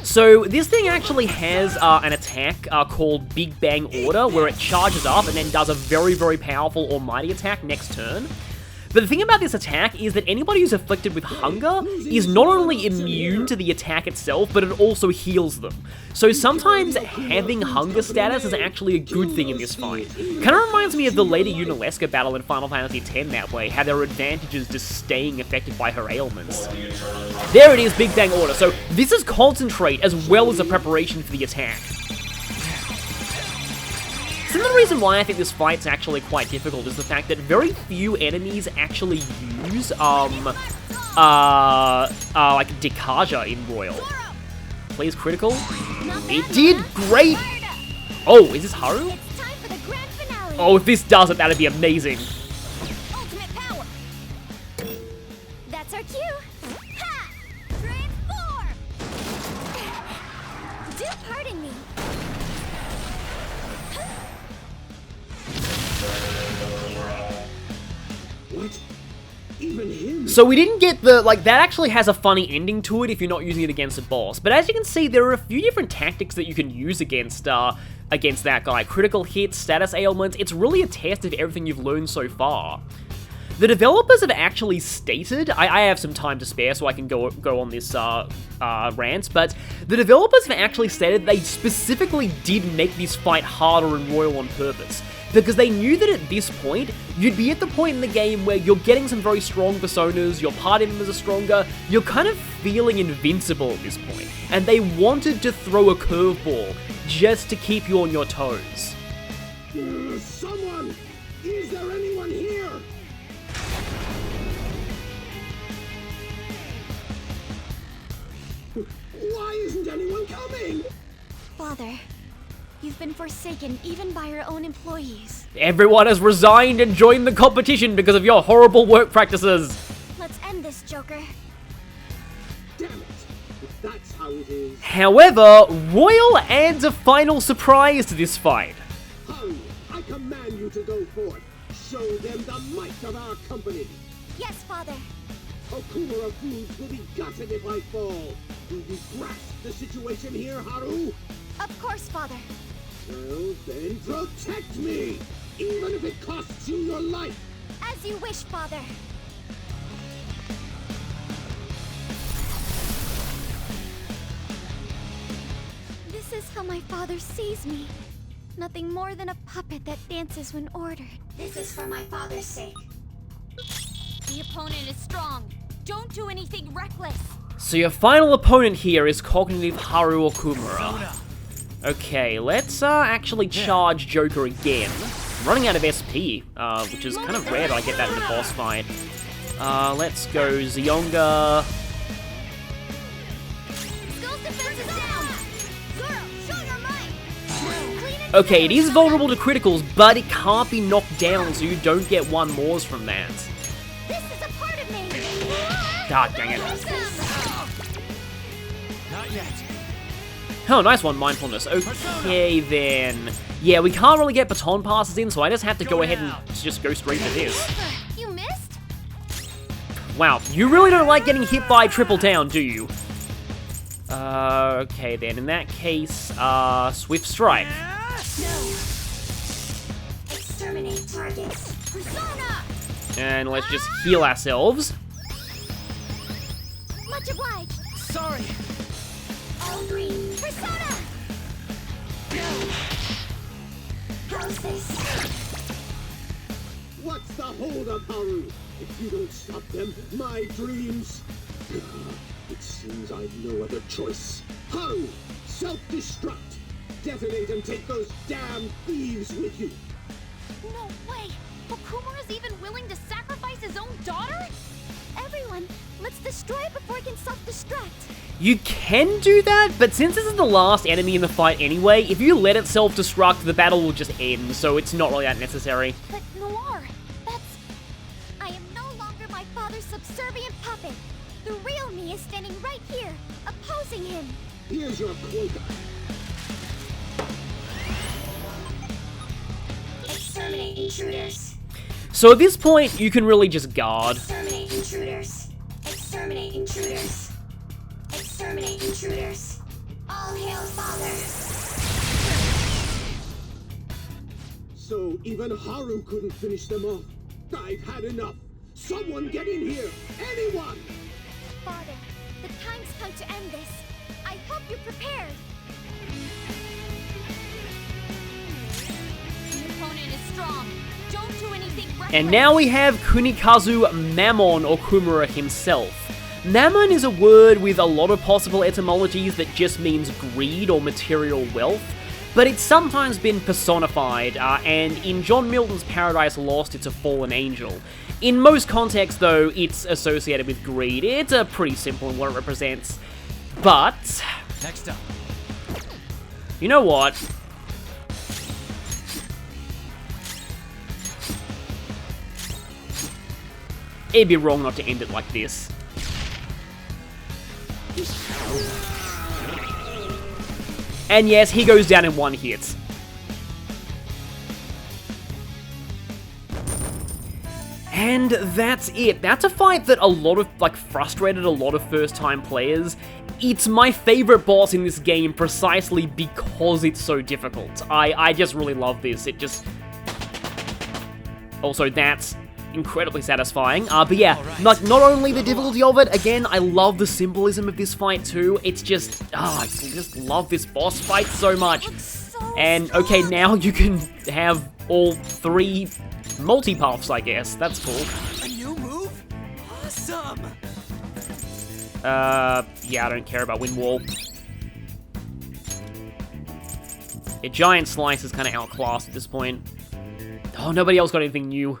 So, this thing actually has an attack called Big Bang Order, where it charges up and then does a very, very powerful Almighty attack next turn. But the thing about this attack is that anybody who's afflicted with hunger is not only immune to the attack itself, but it also heals them. So sometimes having hunger status is actually a good thing in this fight. Kind of reminds me of the later Unalesca battle in Final Fantasy X that way, how there are advantages to staying affected by her ailments. There it is, Big Bang Order. So this is concentrate as well as a preparation for the attack. Some of the reason why I think this fight's actually quite difficult is the fact that very few enemies actually use, like Dekaja in Royal. Please critical. It did great! Oh, is this Haru? It's time for the grand finale. Oh, if this does it, that'd be amazing. Ultimate power. That's our cue. Ha! Transform! Do pardon me. What? Even him? So we didn't get the, like, that actually has a funny ending to it if you're not using it against a boss. But as you can see, there are a few different tactics that you can use against that guy. Critical hits, status ailments, it's really a test of everything you've learned so far. The developers have actually stated, I have some time to spare so I can go on this rant, but the developers have actually stated they specifically did make this fight harder in Royal on purpose, because they knew that at this point, you'd be at the point in the game where you're getting some very strong personas, your party members are stronger, you're kind of feeling invincible at this point, and they wanted to throw a curveball just to keep you on your toes. Someone! Is there anyone here? Why isn't anyone coming? Father, You've been forsaken even by your own employees. Everyone has resigned and joined the competition because of your horrible work practices. Let's end this, Joker. Damn it! If that's how it is... However, Royal adds a final surprise to this fight. Haru, I command you to go forth. Show them the might of our company. Yes, Father. Okumura Foods will be gutted if I fall. Do you grasp the situation here, Haru? Of course, Father. Well, then protect me! Even if it costs you your life! As you wish, Father. This is how my father sees me. Nothing more than a puppet that dances when ordered. This is for my father's sake. The opponent is strong. Don't do anything reckless. So your final opponent here is Cognitive Haru Okumura. Okay, let's actually charge Joker again. I'm running out of SP, which is kind of rare that I get that in the boss fight. Let's go Zionga. Skull's defense is down. Zoro, show your might. Okay, it is vulnerable to criticals, but it can't be knocked down, so you don't get one mores from that. This is a part of me. God dang it. Not yet. Oh, nice one, Mindfulness. Okay, then. Yeah, we can't really get baton passes in, so I just have to go ahead and just go straight for this. You missed? Wow, you really don't like getting hit by Triple Down, do you? Okay then, in that case, Swift Strike. Exterminate targets. Persona! And let's just heal ourselves. Much obliged. Sorry. All green. Persona! How's this? What's the hold up, Haru? If you don't stop them, my dreams... It seems I've no other choice. Haru, self-destruct. Detonate and take those damn thieves with you. No way. Okumura's even willing to sacrifice his own daughter? Everyone, let's destroy it before it can self-destruct. You can do that, but since this is the last enemy in the fight anyway, if you let it self-destruct, the battle will just end, so it's not really that necessary. But Noir, I am no longer my father's subservient puppet. The real me is standing right here, opposing him. Here's your quota. Exterminate intruders. So at this point, you can really just guard. Exterminate intruders. Exterminate intruders. Exterminate intruders. All hail Father. So even Haru couldn't finish them off. I've had enough. Someone get in here. Anyone! Father, the time's come to end this. I hope you're prepared. The opponent is strong. Don't do anything reckless. And now we have Kunikazu Mammon Okumura himself. Mammon is a word with a lot of possible etymologies that just means greed or material wealth, but it's sometimes been personified, and in John Milton's Paradise Lost, it's a fallen angel. In most contexts, though, it's associated with greed. It's pretty simple in what it represents. But... Next up. You know what? It'd be wrong not to end it like this. And yes, he goes down in one hit. And that's it. That's a fight that frustrated a lot of first-time players. It's my favorite boss in this game precisely because it's so difficult. I just really love this. It just... Also, that's incredibly satisfying. But yeah, like, not only the difficulty of it, again, I love the symbolism of this fight too. It's just, I just love this boss fight so much. And okay, now you can have all three multi-paths, I guess. That's cool. A new move? Awesome! Yeah, I don't care about Wind Wall. A Giant Slice is kind of outclassed at this point. Oh, nobody else got anything new.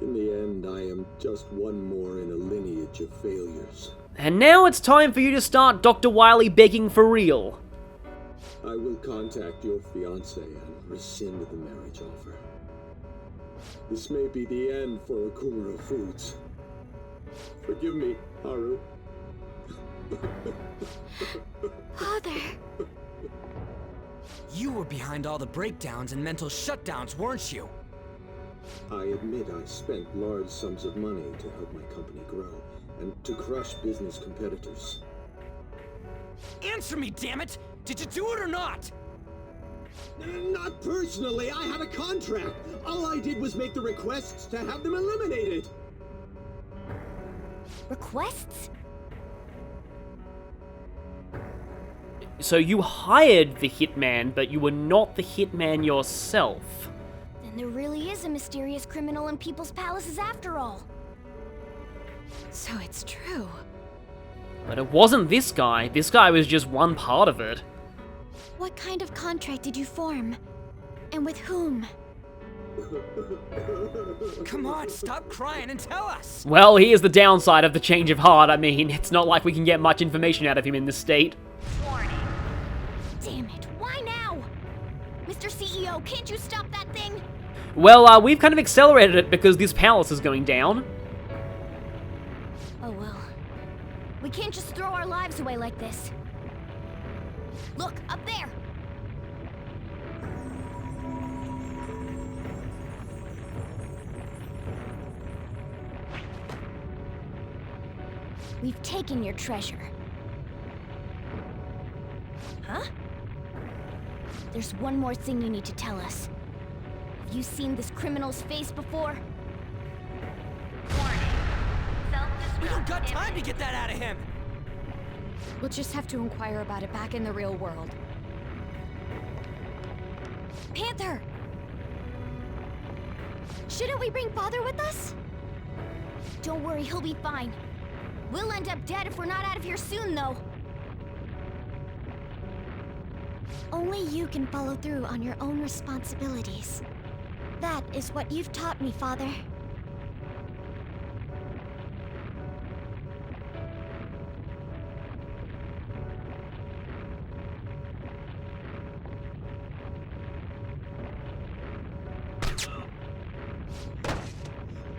In the end, I am just one more in a lineage of failures. And now it's time for you to start Dr. Wily begging for real. I will contact your fiancé and rescind the marriage offer. This may be the end for Okumura Foods. Forgive me, Haru. Father! You were behind all the breakdowns and mental shutdowns, weren't you? I admit I spent large sums of money to help my company grow and to crush business competitors. Answer me, damn it! Did you do it or not? Not personally, I had a contract. All I did was make the requests to have them eliminated. Requests? So you hired the hitman, but you were not the hitman yourself. Then there really is a mysterious criminal in people's palaces after all. So it's true. But it wasn't this guy. This guy was just one part of it. What kind of contract did you form? And with whom? Come on, stop crying and tell us! Well, here's the downside of the change of heart. I mean, it's not like we can get much information out of him in this state. Damn it, why now? Mr. CEO, can't you stop that thing? Well, we've kind of accelerated it because this palace is going down. Oh well. We can't just throw our lives away like this. Look, up there! We've taken your treasure. Huh? There's one more thing you need to tell us. Have you seen this criminal's face before? We don't got time to get that out of him! We'll just have to inquire about it back in the real world. Panther! Shouldn't we bring Father with us? Don't worry, he'll be fine. We'll end up dead if we're not out of here soon, though. Only you can follow through on your own responsibilities. That is what you've taught me, Father.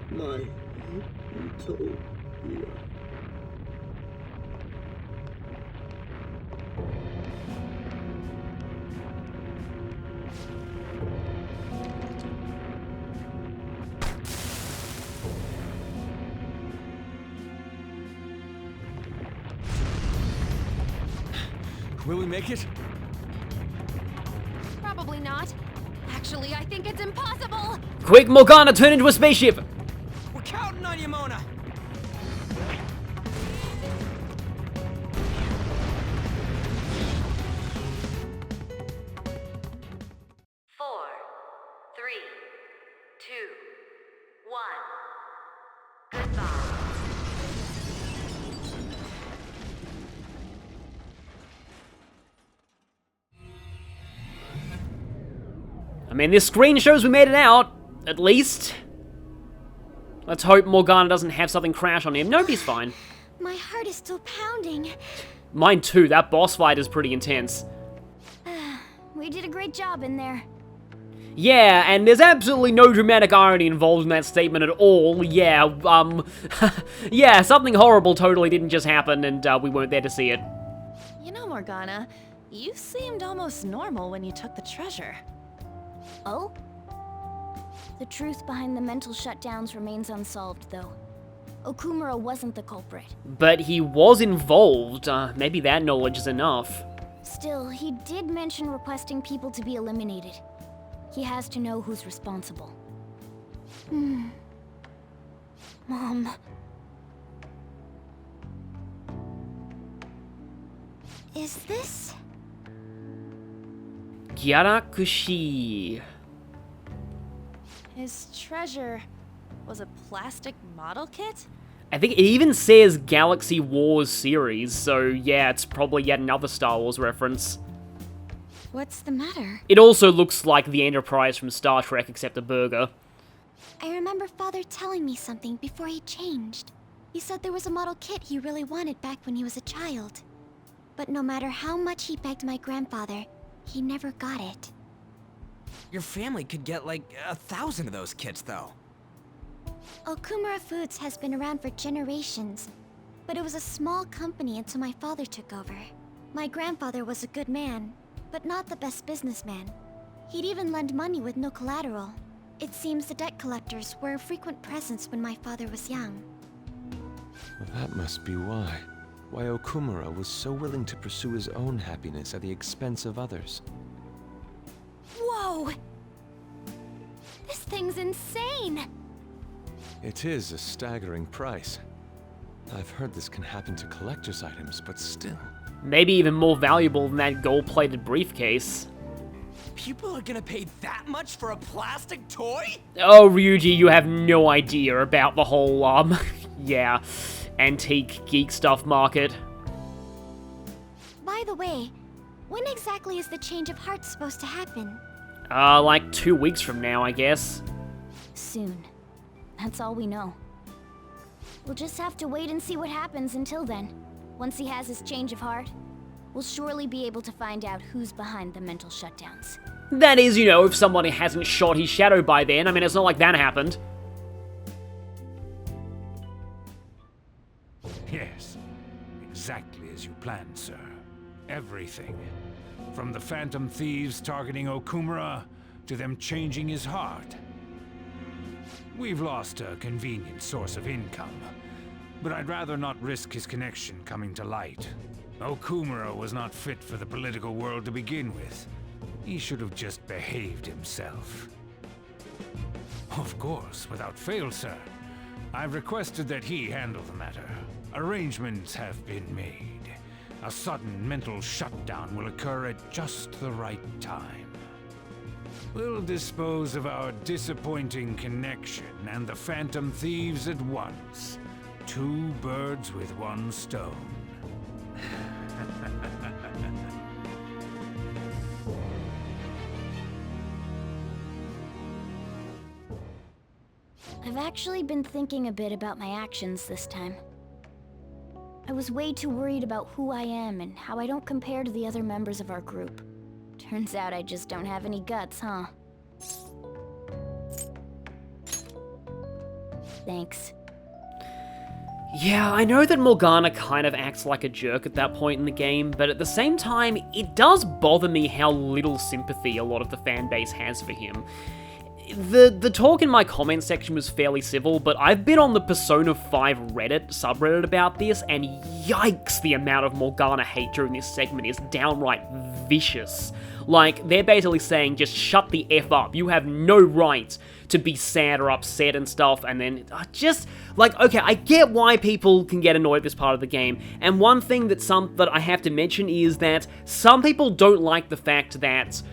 My utopia. Will we make it? Probably not. Actually, I think it's impossible! Quick, Morgana, turn into a spaceship! We're counting on you, Mona! Four, three, two, one. Goodbye. I mean, this screen shows we made it out, at least. Let's hope Morgana doesn't have something crash on him. Nope, he's fine. My heart is still pounding. Mine too, that boss fight is pretty intense. We did a great job in there. Yeah, and there's absolutely no dramatic irony involved in that statement at all. Yeah, yeah, something horrible totally didn't just happen, and we weren't there to see it. You know, Morgana, you seemed almost normal when you took the treasure. Oh? The truth behind the mental shutdowns remains unsolved, though. Okumura wasn't the culprit. But he was involved. Maybe that knowledge is enough. Still, he did mention requesting people to be eliminated. He has to know who's responsible. Mom. Is this? Gyarakushi. His treasure was a plastic model kit? I think it even says Galaxy Wars series, so yeah, it's probably yet another Star Wars reference. What's the matter? It also looks like the Enterprise from Star Trek, except a burger. I remember Father telling me something before he changed. He said there was a model kit he really wanted back when he was a child. But no matter how much he begged my grandfather, he never got it. Your family could get like 1,000 of those kits, though. Okumura Foods has been around for generations, but it was a small company until my father took over. My grandfather was a good man, but not the best businessman. He'd even lend money with no collateral. It seems the debt collectors were a frequent presence when my father was young. Well, that must be why. Why Okumura was so willing to pursue his own happiness at the expense of others. Whoa! This thing's insane! It is a staggering price. I've heard this can happen to collector's items, but still. Maybe even more valuable than that gold-plated briefcase. People are gonna pay that much for a plastic toy? Oh, Ryuji, you have no idea about the whole, yeah, antique geek stuff market. By the way, when exactly is the change of heart supposed to happen? Like 2 weeks from now, I guess. Soon. That's all we know. We'll just have to wait and see what happens until then. Once he has his change of heart, we'll surely be able to find out who's behind the mental shutdowns. That is, you know, if somebody hasn't shot his shadow by then. I mean, it's not like that happened. Yes, exactly as you planned, sir. Everything. From the Phantom Thieves targeting Okumura, to them changing his heart. We've lost a convenient source of income, but I'd rather not risk his connection coming to light. Okumura was not fit for the political world to begin with. He should have just behaved himself. Of course, without fail, sir. I've requested that he handle the matter. Arrangements have been made. A sudden mental shutdown will occur at just the right time. We'll dispose of our disappointing connection and the Phantom Thieves at once. 2 birds with 1 stone. I've actually been thinking a bit about my actions this time. I was way too worried about who I am and how I don't compare to the other members of our group. Turns out I just don't have any guts, huh? Thanks. Yeah, I know that Morgana kind of acts like a jerk at that point in the game, but at the same time, it does bother me how little sympathy a lot of the fan base has for him. The talk in my comment section was fairly civil, but I've been on the Persona 5 Reddit subreddit about this, and yikes, the amount of Morgana hate during this segment is downright vicious. Like, they're basically saying, just shut the F up, you have no right to be sad or upset and stuff, and then just, like, okay, I get why people can get annoyed at this part of the game, and one thing that I have to mention is that some people don't like the fact that,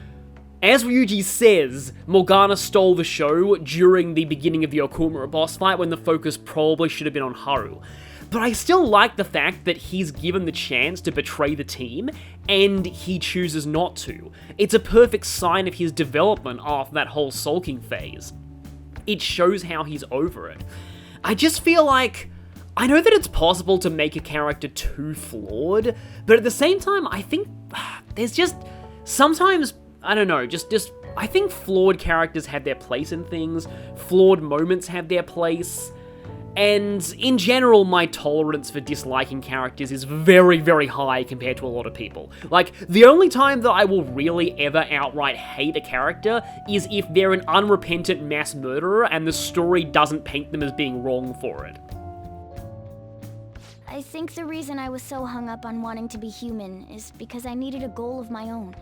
as Ryuji says, Morgana stole the show during the beginning of the Okumura boss fight when the focus probably should have been on Haru. But I still like the fact that he's given the chance to betray the team, and he chooses not to. It's a perfect sign of his development after that whole sulking phase. It shows how he's over it. I just feel like, I know that it's possible to make a character too flawed, but at the same time, I think there's just, sometimes, I don't know, I think flawed characters have their place in things, flawed moments have their place, and in general, my tolerance for disliking characters is very, very high compared to a lot of people. Like, the only time that I will really ever outright hate a character is if they're an unrepentant mass murderer and the story doesn't paint them as being wrong for it. I think the reason I was so hung up on wanting to be human is because I needed a goal of my own.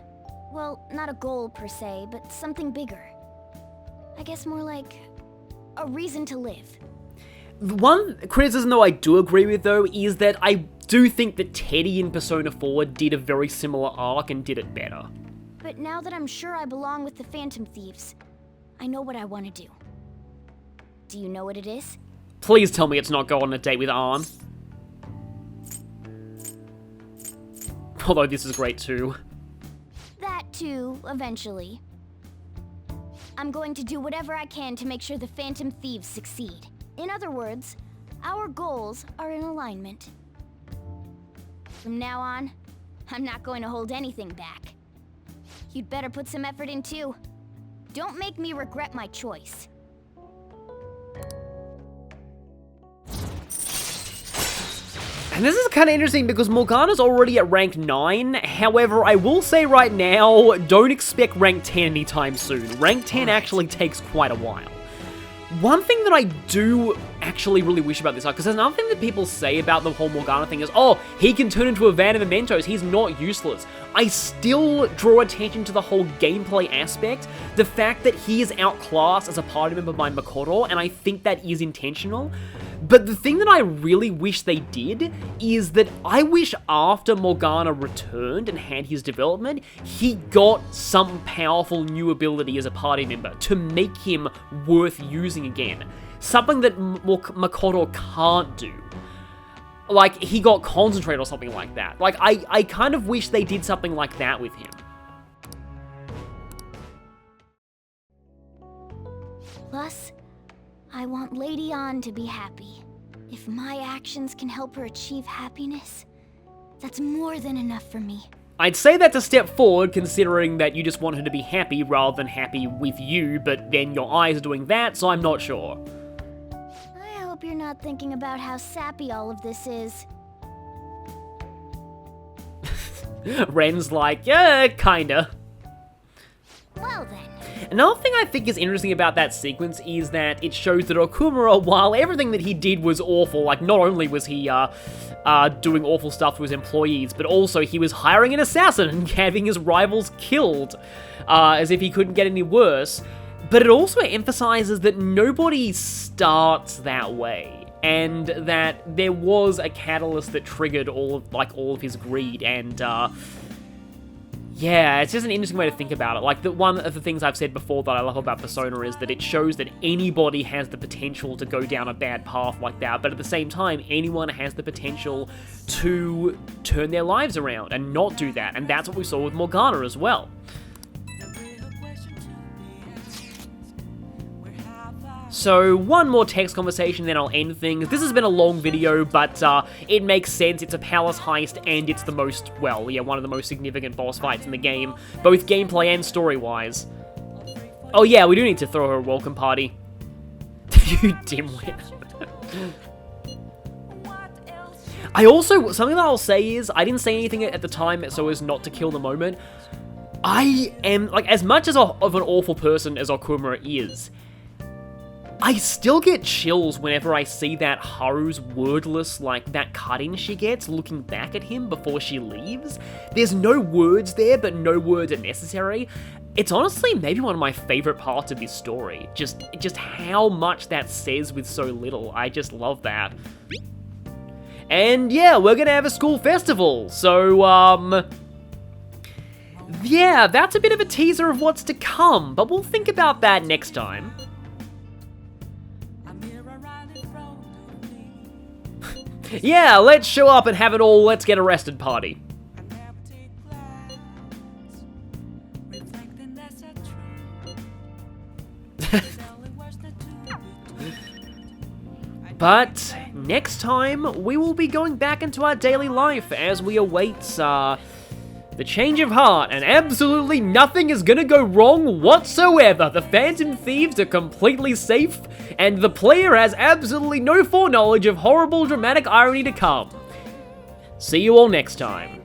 Well, not a goal per se, but something bigger. I guess more like a reason to live. One criticism, though, I do agree with, though, is that I do think that Teddy in Persona 4 did a very similar arc and did it better. But now that I'm sure I belong with the Phantom Thieves, I know what I want to do. Do you know what it is? Please tell me it's not go on a date with Arn. Although this is great, too. That too, eventually. I'm going to do whatever I can to make sure the Phantom Thieves succeed. In other words, our goals are in alignment. From now on, I'm not going to hold anything back. You'd better put some effort in too. Don't make me regret my choice. And this is kind of interesting because Morgana's already at rank 9, however, I will say right now, don't expect rank 10 anytime soon. Rank 10 actually takes quite a while. One thing that I do actually really wish about this arc, because there's another thing that people say about the whole Morgana thing is, oh, he can turn into a van of mementos, he's not useless. I still draw attention to the whole gameplay aspect, the fact that he is outclassed as a party member by Makoto, and I think that is intentional. But the thing that I really wish they did is that I wish after Morgana returned and had his development, he got some powerful new ability as a party member to make him worth using again. Something that Makoto can't do. Like, he got Concentrate or something like that. Like, I kind of wish they did something like that with him. Plus, I want Lady An to be happy. If my actions can help her achieve happiness, that's more than enough for me. I'd say that's a step forward, considering that you just want her to be happy rather than happy with you, but then your eyes are doing that, so I'm not sure. I hope you're not thinking about how sappy all of this is. Ren's like, yeah, kinda. Well then. Another thing I think is interesting about that sequence is that it shows that Okumura, while everything that he did was awful, like not only was he doing awful stuff to his employees, but also he was hiring an assassin and having his rivals killed, as if he couldn't get any worse. But it also emphasizes that nobody starts that way, and that there was a catalyst that triggered all of his greed, and yeah, it's just an interesting way to think about it. Like, one of the things I've said before that I love about Persona is that it shows that anybody has the potential to go down a bad path like that, but at the same time, anyone has the potential to turn their lives around and not do that, and that's what we saw with Morgana as well. So, one more text conversation, then I'll end things. This has been a long video, but it makes sense. It's a palace heist, and it's the most, well, yeah, one of the most significant boss fights in the game, both gameplay and story-wise. Oh yeah, we do need to throw her a welcome party. You dimwit. I also, something that I'll say is, I didn't say anything at the time so as not to kill the moment. I am, like, as much as of an awful person as Okumura is, I still get chills whenever I see that Haru's wordless, like, that cut-in she gets looking back at him before she leaves. There's no words there, but no words are necessary. It's honestly maybe one of my favorite parts of this story. Just how much that says with so little. I just love that. And yeah, we're gonna have a school festival, so, yeah, that's a bit of a teaser of what's to come, but we'll think about that next time. Yeah, let's show up and have it all let's get arrested party. But next time, we will be going back into our daily life as we await the change of heart, and absolutely nothing is gonna go wrong whatsoever. The Phantom Thieves are completely safe, and the player has absolutely no foreknowledge of horrible dramatic irony to come. See you all next time.